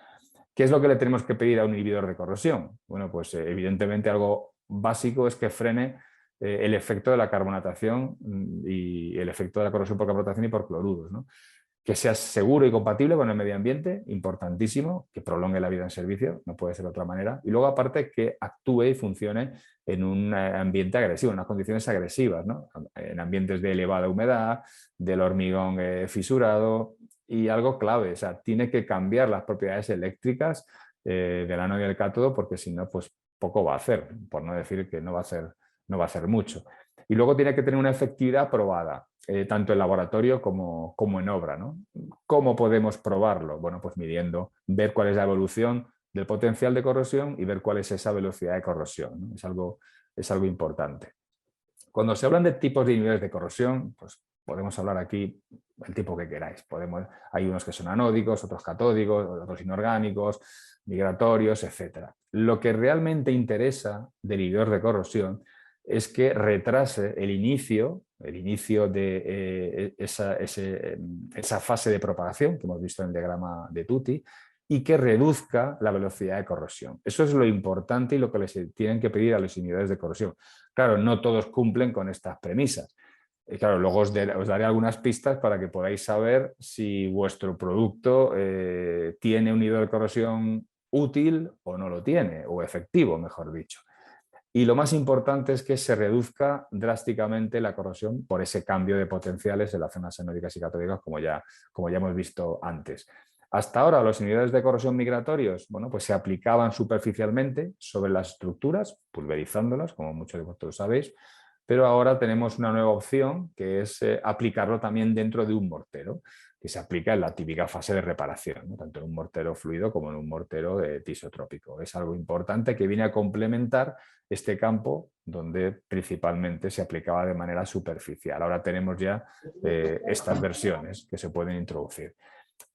¿Qué es lo que le tenemos que pedir a un inhibidor de corrosión? Bueno, pues evidentemente algo básico es que frene el efecto de la carbonatación y el efecto de la corrosión por carbonatación y por cloruros, ¿no? Que sea seguro y compatible con el medio ambiente, importantísimo, que prolongue la vida en servicio, no puede ser de otra manera. Y luego, aparte, que actúe y funcione en un ambiente agresivo, en unas condiciones agresivas, ¿no? En ambientes de elevada humedad, del hormigón fisurado y algo clave, o sea, tiene que cambiar las propiedades eléctricas del ánodo y el cátodo porque si no, pues poco va a hacer, por no decir que no va a hacer mucho. Y luego tiene que tener una efectividad probada, tanto en laboratorio como en obra, ¿no? ¿Cómo podemos probarlo? Bueno, pues midiendo, ver cuál es la evolución del potencial de corrosión y ver cuál es esa velocidad de corrosión, ¿no? Es algo importante. Cuando se hablan de tipos de inhibidores de corrosión, pues podemos hablar aquí el tipo que queráis. Hay unos que son anódicos, otros catódicos, otros inorgánicos, migratorios, etc. Lo que realmente interesa del inhibidor de corrosión es que retrase el inicio de esa fase de propagación que hemos visto en el diagrama de Tutti y que reduzca la velocidad de corrosión. Eso es lo importante y lo que les tienen que pedir a los inhibidores de corrosión. Claro, no todos cumplen con estas premisas. Claro, luego os daré algunas pistas para que podáis saber si vuestro producto tiene un inhibidor de corrosión útil o no lo tiene, o efectivo, mejor dicho. Y lo más importante es que se reduzca drásticamente la corrosión por ese cambio de potenciales en las zonas anódicas y catódicas, como ya hemos visto antes. Hasta ahora los inhibidores de corrosión migratorios, bueno, pues se aplicaban superficialmente sobre las estructuras, pulverizándolas, como muchos de vosotros sabéis, pero ahora tenemos una nueva opción que es aplicarlo también dentro de un mortero, que se aplica en la típica fase de reparación, ¿no? Tanto en un mortero fluido como en un mortero tisotrópico. Es algo importante que viene a complementar este campo donde principalmente se aplicaba de manera superficial. Ahora tenemos ya estas versiones que se pueden introducir.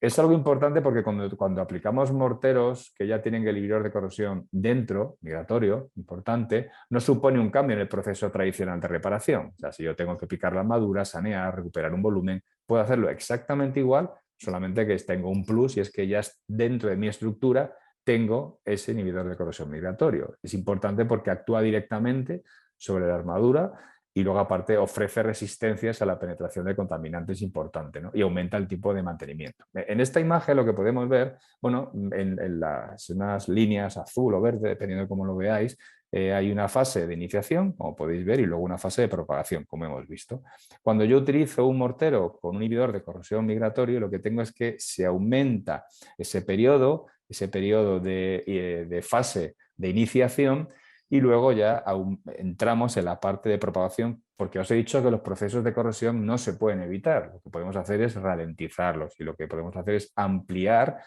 Es algo importante porque cuando aplicamos morteros que ya tienen el inhibidor de corrosión dentro, migratorio, importante, no supone un cambio en el proceso tradicional de reparación. O sea, si yo tengo que picar la armadura, sanear, recuperar un volumen, puedo hacerlo exactamente igual, solamente que tengo un plus y es que ya dentro de mi estructura tengo ese inhibidor de corrosión migratorio. Es importante porque actúa directamente sobre la armadura y luego aparte ofrece resistencias a la penetración de contaminantes importante, ¿no? Y aumenta el tipo de mantenimiento. En esta imagen lo que podemos ver, bueno, en unas líneas azul o verde, dependiendo de cómo lo veáis, hay una fase de iniciación, como podéis ver, y luego una fase de propagación, como hemos visto. Cuando yo utilizo un mortero con un inhibidor de corrosión migratorio, lo que tengo es que se aumenta ese periodo de fase de iniciación y luego ya entramos en la parte de propagación, porque os he dicho que los procesos de corrosión no se pueden evitar. Lo que podemos hacer es ralentizarlos y lo que podemos hacer es ampliar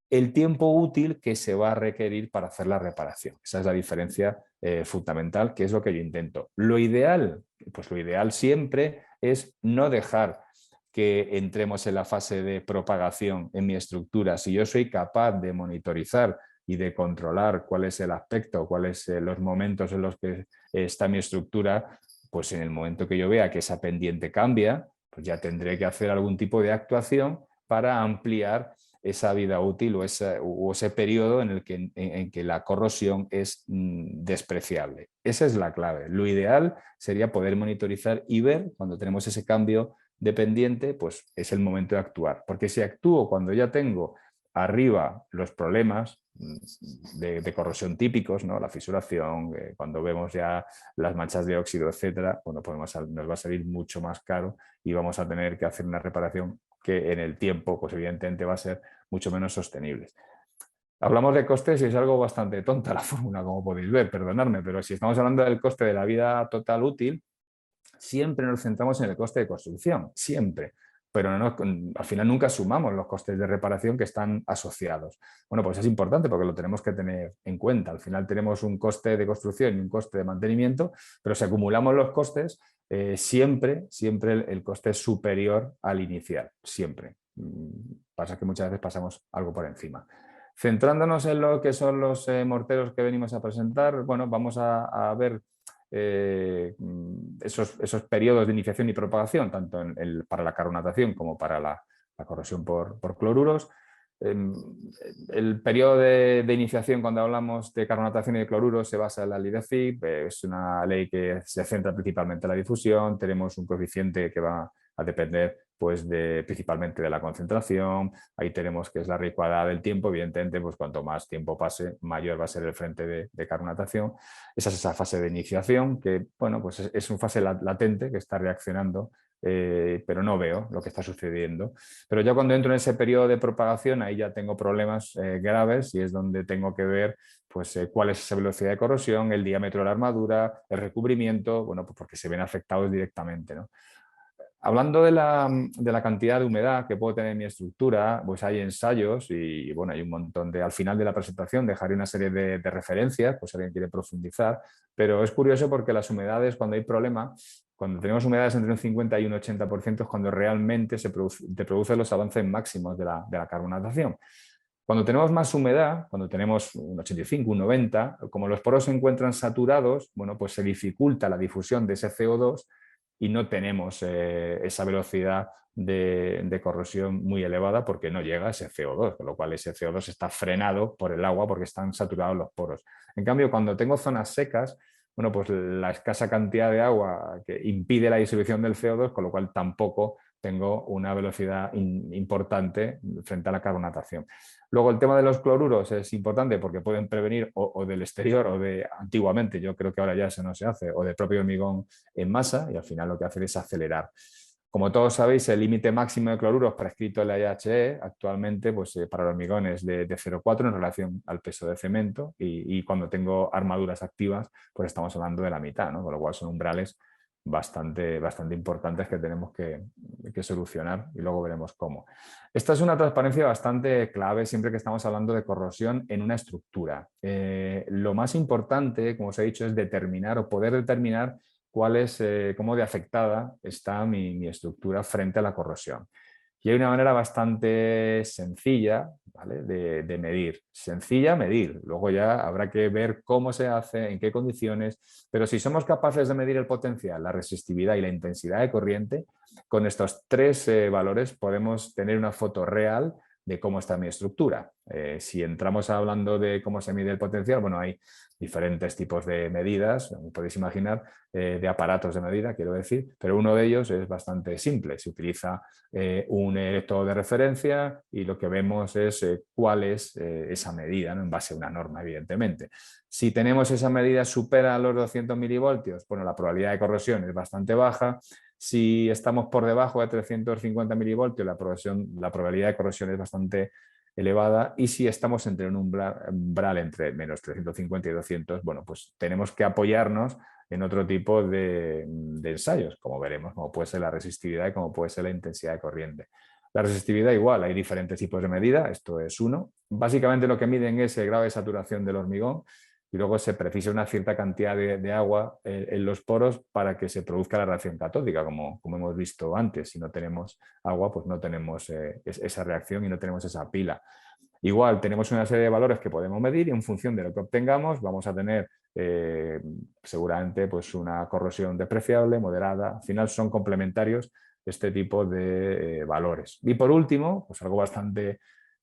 el tiempo útil que se va a requerir para hacer la reparación. Esa es la diferencia fundamental, que es lo que yo intento. Lo ideal, pues lo ideal siempre es no dejar que entremos en la fase de propagación en mi estructura. Si yo soy capaz de monitorizar y de controlar cuál es el aspecto, cuáles son los momentos en los que está mi estructura, pues en el momento que yo vea que esa pendiente cambia, pues ya tendré que hacer algún tipo de actuación para ampliar esa vida útil o ese periodo en el que la corrosión es despreciable. Esa es la clave. Lo ideal sería poder monitorizar y ver cuando tenemos ese cambio de pendiente, pues es el momento de actuar. Porque si actúo cuando ya tengo arriba los problemas de corrosión típicos, ¿no? La fisuración, cuando vemos ya las manchas de óxido, etcétera, bueno, pues nos va a salir mucho más caro y vamos a tener que hacer una reparación que en el tiempo, pues evidentemente va a ser mucho menos sostenible. Hablamos de costes y es algo bastante tonta la fórmula, como podéis ver, perdonadme, pero si estamos hablando del coste de la vida total útil, siempre nos centramos en el coste de construcción, siempre, pero al final nunca sumamos los costes de reparación que están asociados. Bueno, pues es importante porque lo tenemos que tener en cuenta. Al final tenemos un coste de construcción y un coste de mantenimiento, pero si acumulamos los costes, siempre el coste es superior al inicial, siempre. Pasa que muchas veces pasamos algo por encima. Centrándonos en lo que son los morteros que venimos a presentar, bueno, vamos a ver esos periodos de iniciación y propagación, tanto para la carbonatación como para la corrosión por cloruros. el periodo de iniciación cuando hablamos de carbonatación y de cloruro se basa en la ley de Fick, es una ley que se centra principalmente en la difusión, tenemos un coeficiente que va a depender pues, principalmente de la concentración, ahí tenemos que es la ley cuadrada del tiempo, evidentemente pues, cuanto más tiempo pase mayor va a ser el frente de carbonatación. Esa es esa fase de iniciación que bueno, pues es una fase latente que está reaccionando, pero no veo lo que está sucediendo. Pero ya cuando entro en ese periodo de propagación, ahí ya tengo problemas graves y es donde tengo que ver pues, cuál es esa velocidad de corrosión, el diámetro de la armadura, el recubrimiento, bueno, pues porque se ven afectados directamente, ¿no? Hablando de la cantidad de humedad que puedo tener en mi estructura, pues hay ensayos y bueno, hay un montón al final de la presentación dejaré una serie de referencias, pues si alguien quiere profundizar, pero es curioso porque las humedades, cuando hay problema, cuando tenemos humedades entre un 50 y un 80% es cuando realmente se producen los avances máximos de la carbonatación. Cuando tenemos más humedad, cuando tenemos un 85, un 90, como los poros se encuentran saturados, bueno, pues se dificulta la difusión de ese CO2 y no tenemos esa velocidad de corrosión muy elevada porque no llega ese CO2, con lo cual ese CO2 está frenado por el agua porque están saturados los poros. En cambio, cuando tengo zonas secas, bueno, pues la escasa cantidad de agua que impide la disolución del CO2, con lo cual tampoco tengo una velocidad importante frente a la carbonatación. Luego el tema de los cloruros es importante porque pueden prevenir o del exterior o de antiguamente, yo creo que ahora ya eso no se hace, o del propio hormigón en masa y al final lo que hace es acelerar. Como todos sabéis, el límite máximo de cloruros prescrito en la IHE actualmente pues, para el hormigón es de 0,4 en relación al peso de cemento y cuando tengo armaduras activas pues estamos hablando de la mitad, ¿no? Con lo cual son umbrales bastante importantes que tenemos que solucionar y luego veremos cómo. Esta es una transparencia bastante clave siempre que estamos hablando de corrosión en una estructura. Lo más importante, como os he dicho, es determinar o poder determinar cómo de afectada está mi estructura frente a la corrosión. Y hay una manera bastante sencilla, ¿vale? de medir. Sencilla medir. Luego ya habrá que ver cómo se hace, en qué condiciones. Pero si somos capaces de medir el potencial, la resistividad y la intensidad de corriente, con estos tres valores podemos tener una foto real de cómo está mi estructura. Si entramos hablando de cómo se mide el potencial, bueno, hay diferentes tipos de medidas, como podéis imaginar, de aparatos de medida, quiero decir, pero uno de ellos es bastante simple. Se utiliza un electrodo de referencia y lo que vemos es cuál es esa medida, ¿no? En base a una norma, evidentemente. Si tenemos esa medida supera los 200 milivoltios, bueno, la probabilidad de corrosión es bastante baja. Si estamos por debajo de 350 milivoltios, la probabilidad de corrosión es bastante elevada y si estamos entre un umbral entre menos 350 y 200, bueno, pues tenemos que apoyarnos en otro tipo de ensayos, como veremos, como puede ser la resistividad y como puede ser la intensidad de corriente. La resistividad igual, hay diferentes tipos de medida, esto es uno. Básicamente lo que miden es el grado de saturación del hormigón y luego se precisa una cierta cantidad de agua en los poros para que se produzca la reacción catódica, como hemos visto antes. Si no tenemos agua, pues no tenemos esa reacción y no tenemos esa pila. Igual tenemos una serie de valores que podemos medir y en función de lo que obtengamos vamos a tener seguramente pues una corrosión despreciable, moderada. Al final son complementarios este tipo de valores. Y por último, pues algo bastante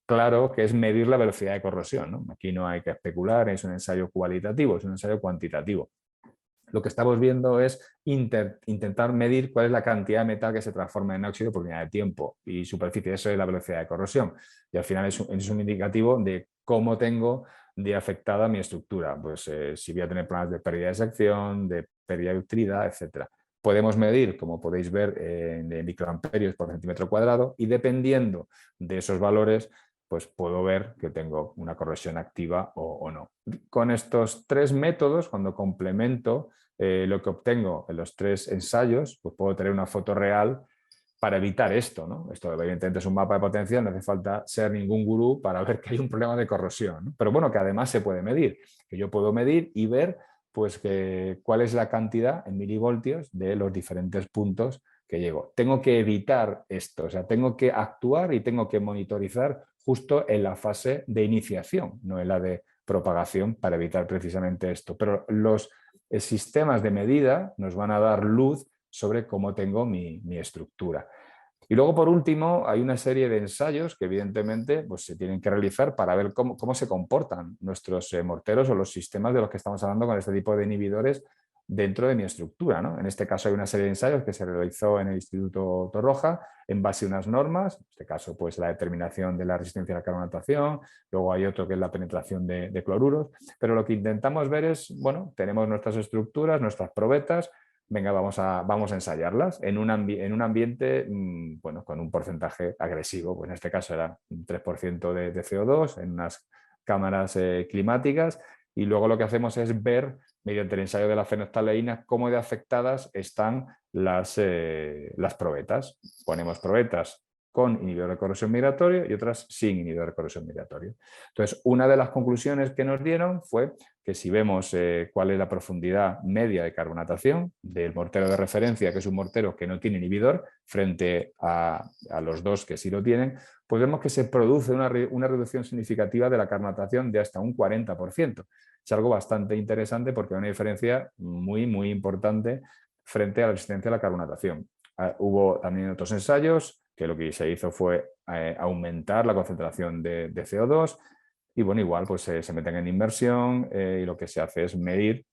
claro que es medir la velocidad de corrosión, ¿no? Aquí no hay que especular, es un ensayo cualitativo, es un ensayo cuantitativo. Lo que estamos viendo es intentar medir cuál es la cantidad de metal que se transforma en óxido por unidad de tiempo y superficie. Eso es la velocidad de corrosión. Y al final es un indicativo de cómo tengo de afectada mi estructura. Pues si voy a tener problemas de pérdida de sección, de pérdida de utilidad, etc. Podemos medir, como podéis ver, de microamperios por centímetro cuadrado y dependiendo de esos valores, pues puedo ver que tengo una corrosión activa o no. Con estos tres métodos, cuando complemento lo que obtengo en los tres ensayos, pues puedo tener una foto real para evitar esto, ¿no? Esto evidentemente es un mapa de potencial, no hace falta ser ningún gurú para ver que hay un problema de corrosión, ¿no? Pero bueno, que además se puede medir, que yo puedo medir y ver pues cuál es la cantidad en milivoltios de los diferentes puntos que llego. Tengo que evitar esto, o sea, tengo que actuar y tengo que monitorizar justo en la fase de iniciación, no en la de propagación, para evitar precisamente esto. Pero los sistemas de medida nos van a dar luz sobre cómo tengo mi estructura. Y luego, por último, hay una serie de ensayos que evidentemente pues, se tienen que realizar para ver cómo se comportan nuestros morteros o los sistemas de los que estamos hablando con este tipo de inhibidores dentro de mi estructura, ¿no? En este caso hay una serie de ensayos que se realizó en el Instituto Torroja en base a unas normas, en este caso pues la determinación de la resistencia a la carbonatación, luego hay otro que es la penetración de cloruros, pero lo que intentamos ver es, bueno, tenemos nuestras estructuras, nuestras probetas, venga, vamos a ensayarlas en un ambiente bueno, con un porcentaje agresivo, pues en este caso era un 3% de CO2 en unas cámaras climáticas, y luego lo que hacemos es ver mediante el ensayo de la fenolftaleína cómo de afectadas están las probetas. Ponemos probetas con inhibidor de corrosión migratorio y otras sin inhibidor de corrosión migratorio. Entonces, una de las conclusiones que nos dieron fue que si vemos cuál es la profundidad media de carbonatación del mortero de referencia, que es un mortero que no tiene inhibidor, frente a los dos que sí lo tienen, pues vemos que se produce una reducción significativa de la carbonatación de hasta un 40%. Es algo bastante interesante porque hay una diferencia muy, muy importante frente a la resistencia a la carbonatación. Hubo también otros ensayos que lo que se hizo fue aumentar la concentración de CO2 y bueno, igual pues se meten en inmersión y lo que se hace es medir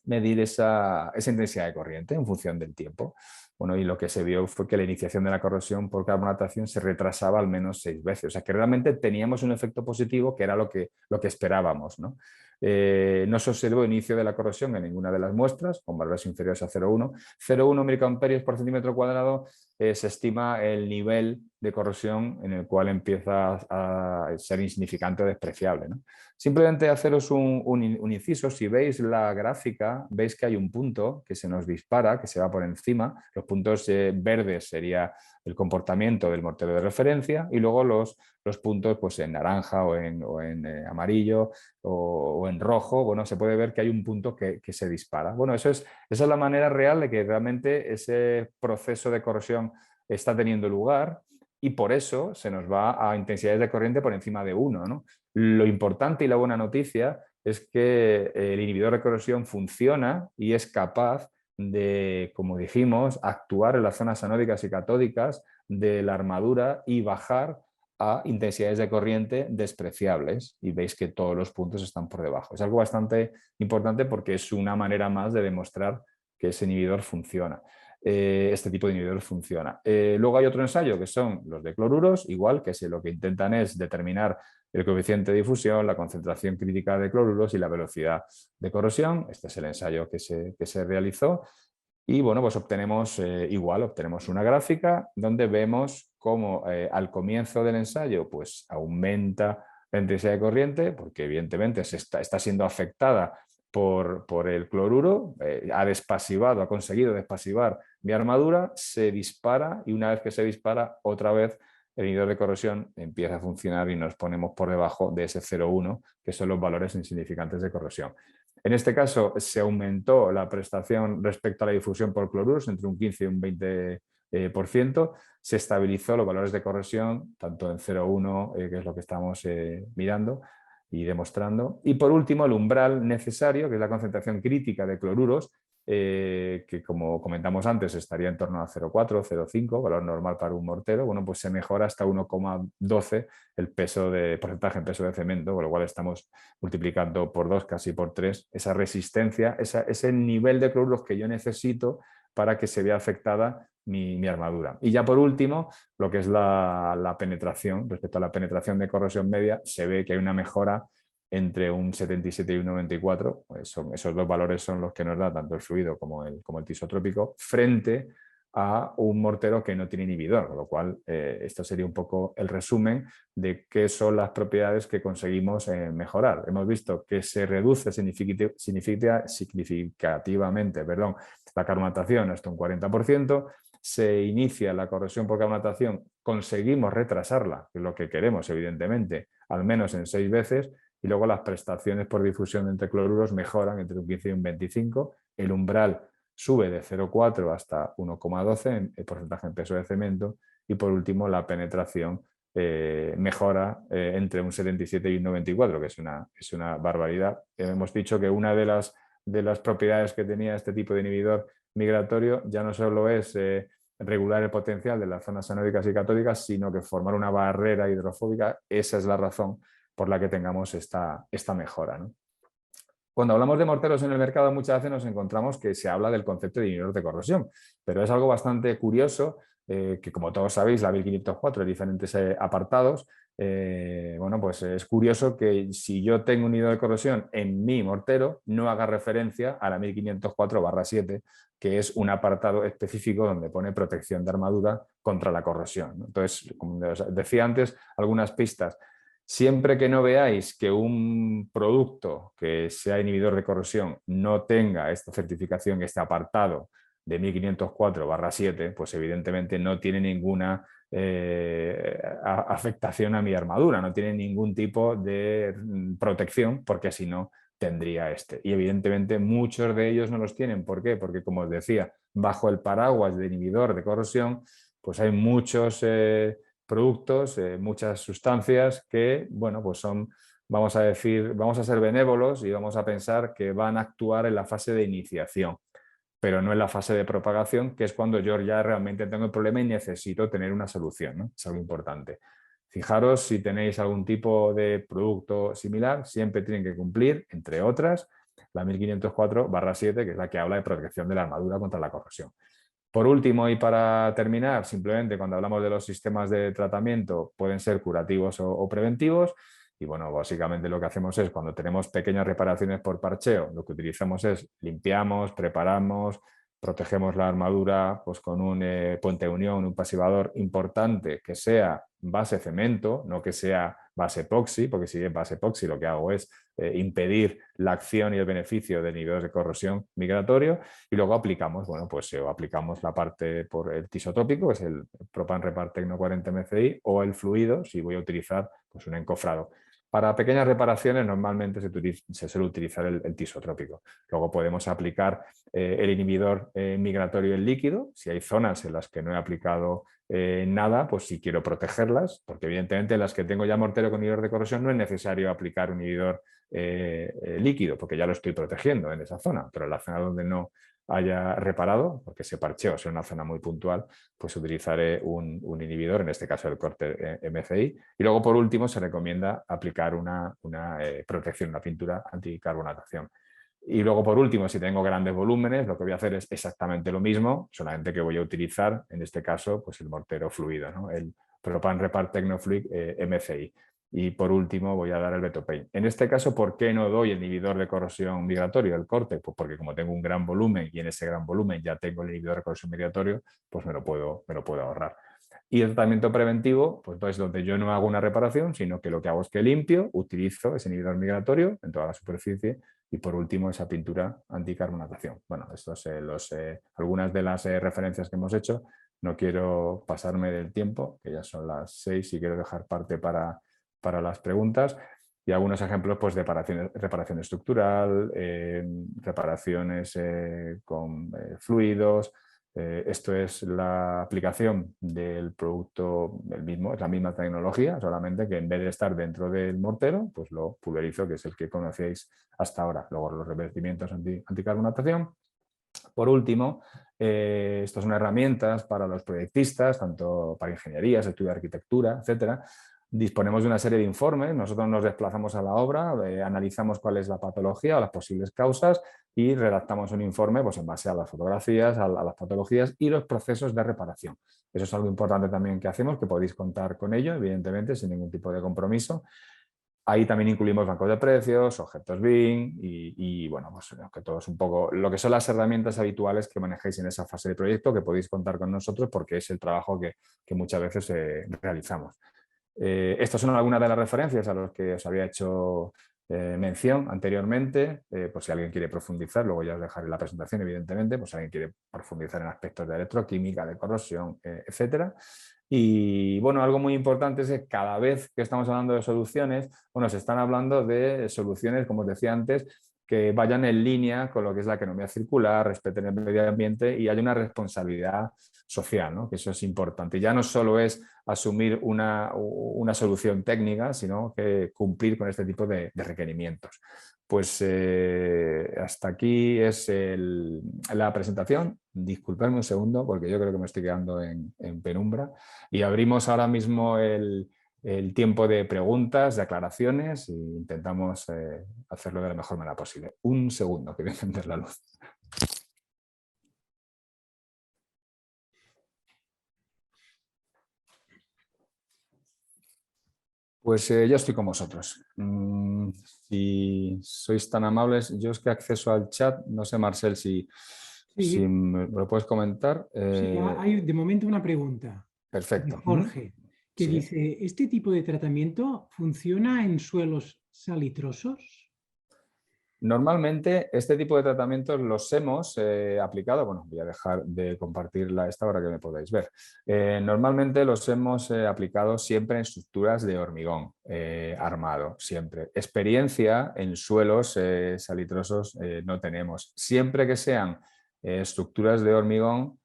esa intensidad de corriente en función del tiempo. Bueno, y lo que se vio fue que la iniciación de la corrosión por carbonatación se retrasaba al menos 6 veces. O sea, que realmente teníamos un efecto positivo que era lo que esperábamos, ¿no? No se observó inicio de la corrosión en ninguna de las muestras, con valores inferiores a 0,1. 0,1 milicamperios por centímetro cuadrado se estima el nivel de corrosión en el cual empieza a ser insignificante o despreciable, ¿no? Simplemente haceros un inciso, si veis la gráfica, veis que hay un punto que se nos dispara, que se va por encima. Los puntos verdes sería el comportamiento del mortero de referencia y luego los puntos pues, en naranja o en amarillo o en rojo. Bueno, se puede ver que hay un punto que se dispara. Bueno, esa es la manera real de que realmente ese proceso de corrosión está teniendo lugar y por eso se nos va a intensidades de corriente por encima de 1, ¿no? Lo importante y la buena noticia es que el inhibidor de corrosión funciona y es capaz de, como dijimos, actuar en las zonas anódicas y catódicas de la armadura y bajar a intensidades de corriente despreciables. Y veis que todos los puntos están por debajo. Es algo bastante importante porque es una manera más de demostrar que ese inhibidor funciona. Este tipo de inhibidor funciona. Luego hay otro ensayo que son los de cloruros, igual que lo que intentan es determinar el coeficiente de difusión, la concentración crítica de cloruros y la velocidad de corrosión. Este es el ensayo que se realizó. Y bueno, pues obtenemos una gráfica donde vemos cómo al comienzo del ensayo pues aumenta la intensidad de corriente, porque evidentemente está siendo afectada por el cloruro, ha conseguido despasivar mi armadura, se dispara y una vez que se dispara, otra vez el inhibidor de corrosión empieza a funcionar y nos ponemos por debajo de ese 0,1, que son los valores insignificantes de corrosión. En este caso se aumentó la prestación respecto a la difusión por cloruros entre un 15 y un 20%. Se estabilizó los valores de corrosión, tanto en 0,1, que es lo que estamos mirando y demostrando. Y por último, el umbral necesario, que es la concentración crítica de cloruros, que como comentamos antes estaría en torno a 0,4, 0,5, valor normal para un mortero, bueno, pues se mejora hasta 1,12 el porcentaje en peso de cemento, con lo cual estamos multiplicando por 2, casi por 3, esa resistencia, ese nivel de cloruros que yo necesito para que se vea afectada mi armadura. Y ya por último, lo que es la penetración, respecto a la penetración de corrosión media, se ve que hay una mejora entre un 77 y un 94, pues esos dos valores son los que nos da tanto el fluido como el tisotrópico, frente a un mortero que no tiene inhibidor, con lo cual esto sería un poco el resumen de qué son las propiedades que conseguimos mejorar. Hemos visto que se reduce significativamente la carbonatación hasta un 40%, se inicia la corrosión por carbonatación, conseguimos retrasarla, que es lo que queremos evidentemente, al menos en 6 veces, y luego las prestaciones por difusión entre cloruros mejoran entre un 15 y un 25, el umbral sube de 0,4 hasta 1,12 en el porcentaje en peso de cemento y por último la penetración mejora entre un 77 y un 94, que es una barbaridad. Hemos dicho que una de las propiedades que tenía este tipo de inhibidor migratorio ya no solo es regular el potencial de las zonas anódicas y catódicas, sino que formar una barrera hidrofóbica. Esa es la razón por la que tengamos esta mejora, ¿no? Cuando hablamos de morteros en el mercado, muchas veces nos encontramos que se habla del concepto de inhibidor de corrosión, pero es algo bastante curioso, que como todos sabéis, la 1504 en diferentes apartados. Bueno, pues es curioso que si yo tengo un inhibidor de corrosión en mi mortero, no haga referencia a la 1504/7, que es un apartado específico donde pone protección de armadura contra la corrosión, ¿no? Entonces, como os decía antes, algunas pistas. Siempre que no veáis que un producto que sea inhibidor de corrosión no tenga esta certificación, este apartado de 1504/7, pues evidentemente no tiene ninguna afectación a mi armadura, no tiene ningún tipo de protección, porque si no tendría este. Y evidentemente muchos de ellos no los tienen. ¿Por qué? Porque, como os decía, bajo el paraguas de inhibidor de corrosión, pues hay muchos productos, muchas sustancias que, bueno, pues son, vamos a decir, vamos a ser benévolos y vamos a pensar que van a actuar en la fase de iniciación, pero no en la fase de propagación, que es cuando yo ya realmente tengo el problema y necesito tener una solución, ¿no? Es algo importante. Fijaros, si tenéis algún tipo de producto similar, siempre tienen que cumplir, entre otras, la 1504/7, que es la que habla de protección de la armadura contra la corrosión. Por último, y para terminar, simplemente cuando hablamos de los sistemas de tratamiento, pueden ser curativos o preventivos. Y bueno, básicamente lo que hacemos es, cuando tenemos pequeñas reparaciones por parcheo, lo que utilizamos es limpiamos, preparamos, protegemos la armadura pues con un puente de unión, un pasivador importante que sea base cemento, no que sea base epoxi, porque si es base epoxi lo que hago es impedir la acción y el beneficio de niveles de corrosión migratorio. Y luego aplicamos, bueno, pues aplicamos la parte por el tisotrópico, que es el Propan Repar Tecno 40 MCI, o el fluido, si voy a utilizar pues un encofrado. Para pequeñas reparaciones normalmente se suele utilizar el tisotrópico. Luego podemos aplicar el inhibidor migratorio en líquido. Si hay zonas en las que no he aplicado nada, pues si quiero protegerlas, porque evidentemente en las que tengo ya mortero con inhibidor de corrosión no es necesario aplicar un inhibidor líquido, porque ya lo estoy protegiendo en esa zona, pero en la zona donde no haya reparado, porque ese parcheo es una zona muy puntual, pues utilizaré un inhibidor, en este caso el corte MCI. Y luego, por último, se recomienda aplicar una protección, una pintura anticarbonatación. Y luego, por último, si tengo grandes volúmenes, lo que voy a hacer es exactamente lo mismo, solamente que voy a utilizar, en este caso, pues el mortero fluido, ¿no? El Propan Repar Tecnofluid MCI. Y por último voy a dar el Betopain. En este caso, ¿por qué no doy el inhibidor de corrosión migratorio, el corte? Pues porque como tengo un gran volumen y en ese gran volumen ya tengo el inhibidor de corrosión migratorio, pues me lo puedo ahorrar. Y el tratamiento preventivo, pues entonces donde yo no hago una reparación, sino que lo que hago es que limpio, utilizo ese inhibidor migratorio en toda la superficie y por último esa pintura anticarbonatación. Bueno, estos algunas de las referencias que hemos hecho. No quiero pasarme del tiempo, que ya son las 6 y quiero dejar parte para las preguntas, y algunos ejemplos pues, de reparación estructural, reparaciones con fluidos. Esto es la aplicación del producto del mismo, es la misma tecnología, solamente que en vez de estar dentro del mortero, pues lo pulverizo, que es el que conocíais hasta ahora. Luego los revestimientos anticarbonatación. Por último, estas son herramientas para los proyectistas, tanto para ingenierías, estudio de arquitectura, etcétera. Disponemos de una serie de informes, nosotros nos desplazamos a la obra, analizamos cuál es la patología o las posibles causas y redactamos un informe pues, en base a las fotografías, a las patologías y los procesos de reparación. Eso es algo importante también que hacemos, que podéis contar con ello, evidentemente, sin ningún tipo de compromiso. Ahí también incluimos bancos de precios, objetos BIM y bueno, pues que todo es un poco lo que son las herramientas habituales que manejáis en esa fase de proyecto, que podéis contar con nosotros porque es el trabajo que muchas veces realizamos. Estas son algunas de las referencias a las que os había hecho mención anteriormente, por si alguien quiere profundizar, luego ya os dejaré la presentación, evidentemente, pues si alguien quiere profundizar en aspectos de electroquímica, de corrosión, etcétera. Y bueno, algo muy importante es que cada vez que estamos hablando de soluciones, bueno, se están hablando de soluciones, como os decía antes, que vayan en línea con lo que es la economía circular, respeten el medio ambiente y haya una responsabilidad social, ¿no? Que eso es importante. Ya no solo es asumir una solución técnica, sino que cumplir con este tipo de requerimientos. Pues hasta aquí es la presentación. Disculpadme un segundo porque yo creo que me estoy quedando en penumbra. Y abrimos ahora mismo el tiempo de preguntas, de aclaraciones e intentamos hacerlo de la mejor manera posible. Un segundo, que voy a encender la luz. Pues yo estoy con vosotros. Si sois tan amables, yo es que acceso al chat, no sé, Marcel, si
Sí,
me lo puedes comentar.
sí, hay de momento una pregunta de
Perfecto.
Jorge que
Sí.
dice, ¿este tipo de tratamiento funciona en suelos salitrosos?
Normalmente este tipo de tratamientos los hemos aplicado, bueno, voy a dejar de compartirla esta para que me podáis ver. Normalmente los hemos aplicado siempre en estructuras de hormigón armado, siempre. Experiencia en suelos salitrosos no tenemos. Siempre que sean estructuras de hormigón,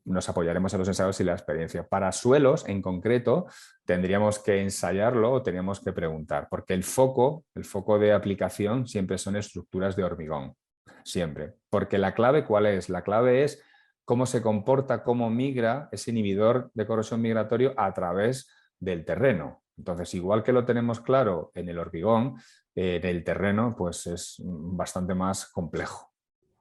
nos apoyaremos en los ensayos y la experiencia. Para suelos en concreto, tendríamos que ensayarlo o teníamos que preguntar, porque el foco de aplicación siempre son estructuras de hormigón, siempre. Porque la clave, ¿cuál es? La clave es cómo se comporta, cómo migra ese inhibidor de corrosión migratorio a través del terreno. Entonces, igual que lo tenemos claro en el hormigón, en el terreno pues es bastante más complejo.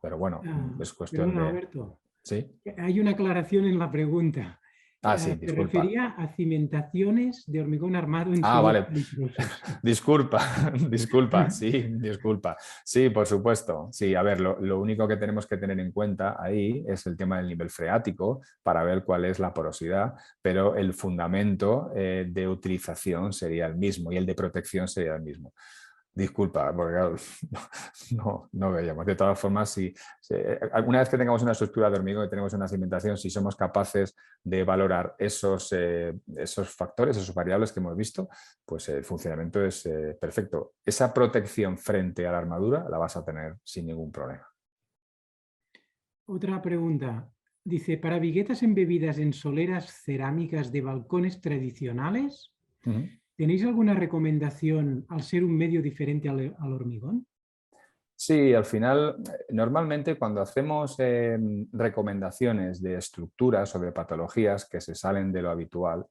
Pero bueno, es cuestión
Perdona,
de...
Alberto,
¿Sí?
hay una aclaración en la pregunta.
Ah, sí,
Se
disculpa.
refería a cimentaciones de hormigón armado en
Ah,
suelos
vale.
salitrosos.
Disculpa, disculpa, sí, disculpa. Sí, por supuesto. Sí, a ver, lo único que tenemos que tener en cuenta ahí es el tema del nivel freático para ver cuál es la porosidad, pero el fundamento de utilización sería el mismo y el de protección sería el mismo. Disculpa, porque claro, no veíamos. De todas formas, una vez que tengamos una estructura de hormigón y tenemos una cimentación, si somos capaces de valorar esos factores, esos variables que hemos visto, pues el funcionamiento es perfecto. Esa protección frente a la armadura la vas a tener sin ningún problema.
Otra pregunta. Dice, ¿para viguetas embebidas en soleras cerámicas de balcones tradicionales,
Uh-huh.
tenéis alguna recomendación al ser un medio diferente al hormigón?
Sí, al final, normalmente cuando hacemos recomendaciones de estructuras o de patologías que se salen de lo habitual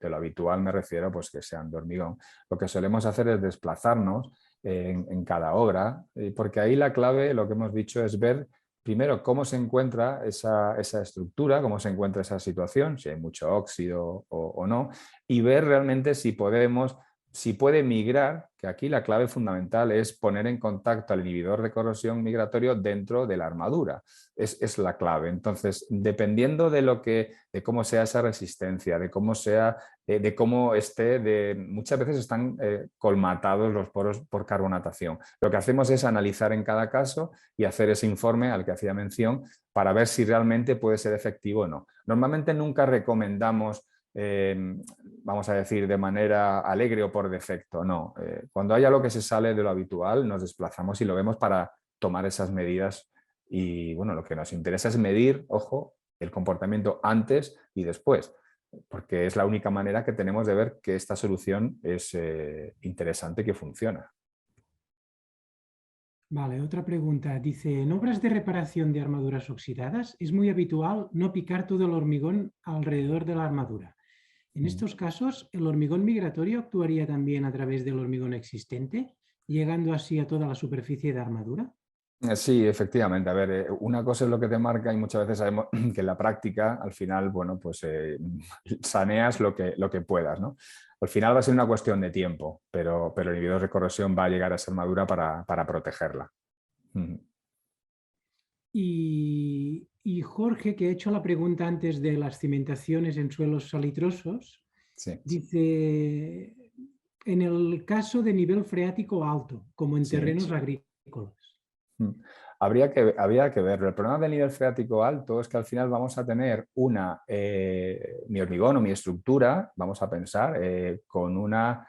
me refiero pues que sean de hormigón, lo que solemos hacer es desplazarnos en cada obra, porque ahí la clave, lo que hemos dicho, es ver primero cómo se encuentra esa estructura, cómo se encuentra esa situación, si hay mucho óxido o no, y ver realmente si puede migrar, que aquí la clave fundamental es poner en contacto al inhibidor de corrosión migratorio dentro de la armadura. Es la clave. Entonces, dependiendo de cómo sea esa resistencia, de cómo sea, de cómo esté, muchas veces están colmatados los poros por carbonatación. Lo que hacemos es analizar en cada caso y hacer ese informe al que hacía mención para ver si realmente puede ser efectivo o no. Normalmente nunca recomendamos vamos a decir, de manera alegre o por defecto, no. Cuando hay algo que se sale de lo habitual, nos desplazamos y lo vemos para tomar esas medidas y, bueno, lo que nos interesa es medir, ojo, el comportamiento antes y después, porque es la única manera que tenemos de ver que esta solución es interesante y que funciona.
Vale, otra pregunta. Dice, en obras de reparación de armaduras oxidadas es muy habitual no picar todo el hormigón alrededor de la armadura. En estos casos, ¿el hormigón migratorio actuaría también a través del hormigón existente, llegando así a toda la superficie de armadura?
Sí, efectivamente. A ver, una cosa es lo que te marca y muchas veces sabemos que en la práctica, al final, bueno, pues saneas lo que puedas, ¿no? Al final va a ser una cuestión de tiempo, pero el inhibidor de corrosión va a llegar a esa armadura para protegerla.
Y Jorge, que ha hecho la pregunta antes de las cimentaciones en suelos salitrosos,
Sí,
dice, en el caso de nivel freático alto, como en
sí.
terrenos agrícolas.
Habría que verlo. El problema del nivel freático alto es que al final vamos a tener mi hormigón o mi estructura, vamos a pensar, con una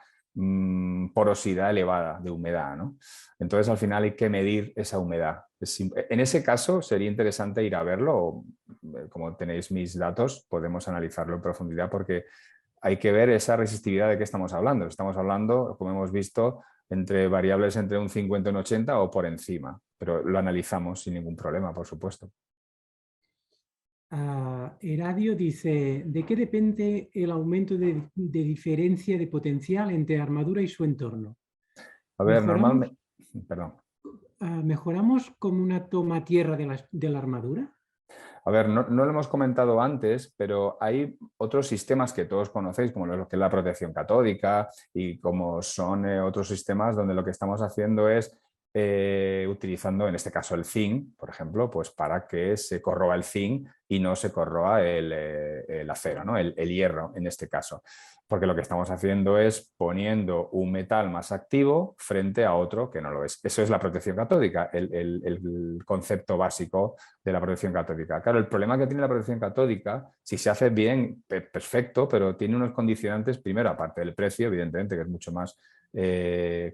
porosidad elevada de humedad, ¿no? Entonces al final hay que medir esa humedad. En ese caso sería interesante ir a verlo. Como tenéis mis datos, podemos analizarlo en profundidad porque hay que ver esa resistividad de qué estamos hablando. Estamos hablando, como hemos visto, entre variables entre un 50 y un 80 o por encima, pero lo analizamos sin ningún problema, por supuesto.
Eradio dice, ¿de qué depende el aumento de diferencia de potencial entre armadura y su entorno?
A ver,
¿Mejoramos,
normalmente... Perdón.
¿mejoramos como una toma tierra de la armadura?
A ver, no lo hemos comentado antes, pero hay otros sistemas que todos conocéis, como lo que es la protección catódica y como son otros sistemas donde lo que estamos haciendo es utilizando, en este caso, el zinc, por ejemplo, pues para que se corroa el zinc y no se corroa el acero, ¿no? El hierro, en este caso. Porque lo que estamos haciendo es poniendo un metal más activo frente a otro que no lo es. Eso es la protección catódica, el concepto básico de la protección catódica. Claro, el problema que tiene la protección catódica, si se hace bien, perfecto, pero tiene unos condicionantes, primero, aparte del precio, evidentemente, que es mucho más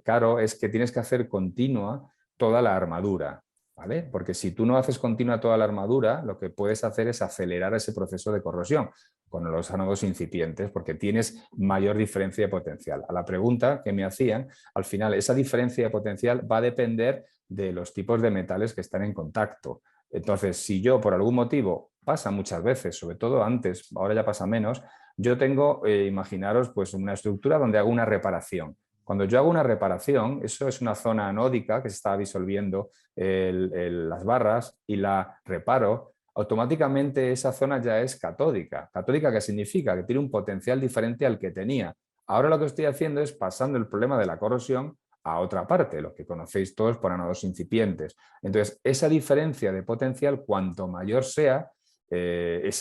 caro, es que tienes que hacer continua toda la armadura, ¿vale? Porque si tú no haces continua toda la armadura, lo que puedes hacer es acelerar ese proceso de corrosión con los ánodos incipientes, porque tienes mayor diferencia de potencial. A la pregunta que me hacían, al final, esa diferencia de potencial va a depender de los tipos de metales que están en contacto. Entonces, si yo por algún motivo, pasa muchas veces, sobre todo antes, ahora ya pasa menos, yo tengo, imaginaros, pues una estructura donde hago una reparación. Cuando yo hago una reparación, eso es una zona anódica que se está disolviendo las barras y la reparo, automáticamente esa zona ya es catódica. ¿Catódica qué significa? Que tiene un potencial diferente al que tenía. Ahora lo que estoy haciendo es pasando el problema de la corrosión a otra parte, lo que conocéis todos por ánodos incipientes. Entonces, esa diferencia de potencial, cuanto mayor sea, el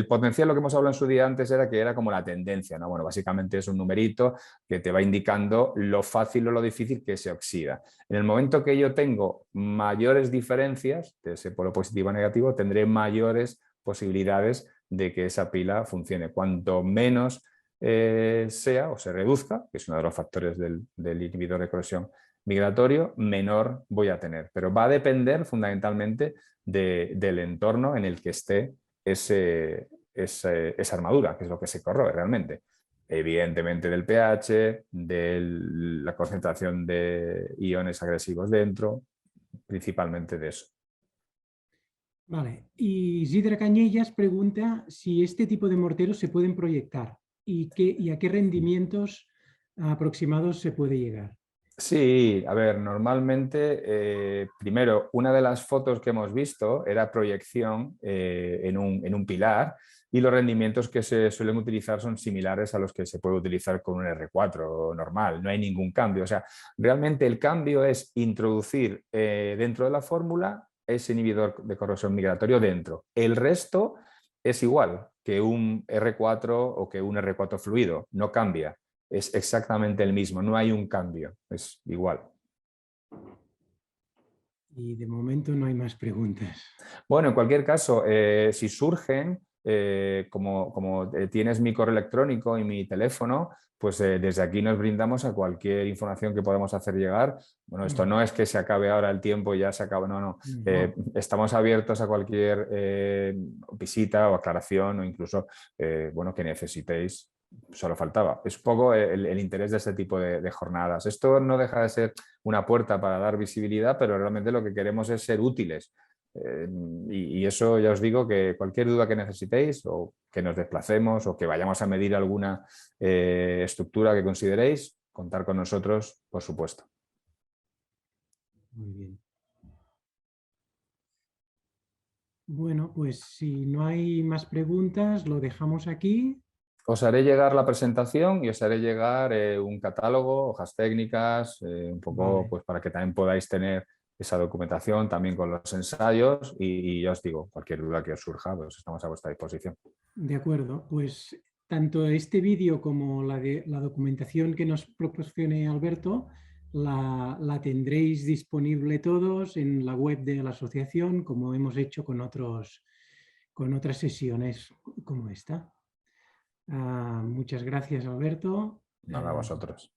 potencial, lo que hemos hablado en su día antes, era que era como la tendencia, ¿no? Bueno, básicamente es un numerito que te va indicando lo fácil o lo difícil que se oxida. En el momento que yo tengo mayores diferencias de ese polo positivo a negativo, tendré mayores posibilidades de que esa pila funcione. Cuanto menos sea o se reduzca, que es uno de los factores del inhibidor de corrosión migratorio, menor voy a tener. Pero va a depender fundamentalmente del entorno en el que esté esa armadura, que es lo que se corroe realmente. Evidentemente del pH, de la concentración de iones agresivos dentro, principalmente de eso.
Vale, y Isidra Cañellas pregunta si este tipo de morteros se pueden proyectar y a qué rendimientos aproximados se puede llegar.
Sí, a ver, normalmente, primero, una de las fotos que hemos visto era proyección en un pilar y los rendimientos que se suelen utilizar son similares a los que se puede utilizar con un R4 normal, no hay ningún cambio. O sea, realmente el cambio es introducir dentro de la fórmula ese inhibidor de corrosión migratorio dentro. El resto es igual que un R4 o que un R4 fluido, no cambia. Es exactamente el mismo, no hay un cambio, es igual.
Y de momento no hay más preguntas.
Bueno, en cualquier caso, si surgen, como tienes mi correo electrónico y mi teléfono, pues desde aquí nos brindamos a cualquier información que podamos hacer llegar. Bueno, esto no es que se acabe ahora el tiempo y ya se acaba, no. Estamos abiertos a cualquier visita o aclaración o incluso, bueno, que necesitéis. Solo faltaba. Es un poco el interés de este tipo de jornadas. Esto no deja de ser una puerta para dar visibilidad, pero realmente lo que queremos es ser útiles. Y eso ya os digo que cualquier duda que necesitéis o que nos desplacemos o que vayamos a medir alguna estructura que consideréis, contar con nosotros, por supuesto.
Muy bien. Bueno, pues si no hay más preguntas, lo dejamos aquí.
Os haré llegar la presentación y os haré llegar un catálogo, hojas técnicas, un poco
Vale.
pues, para que también podáis tener esa documentación también con los ensayos y ya os digo, cualquier duda que os surja, pues estamos a vuestra disposición.
De acuerdo, pues tanto este vídeo como la documentación que nos proporcione Alberto la tendréis disponible todos en la web de la asociación, como hemos hecho con otras sesiones como esta. Muchas gracias, Alberto.
Nada, a vosotros.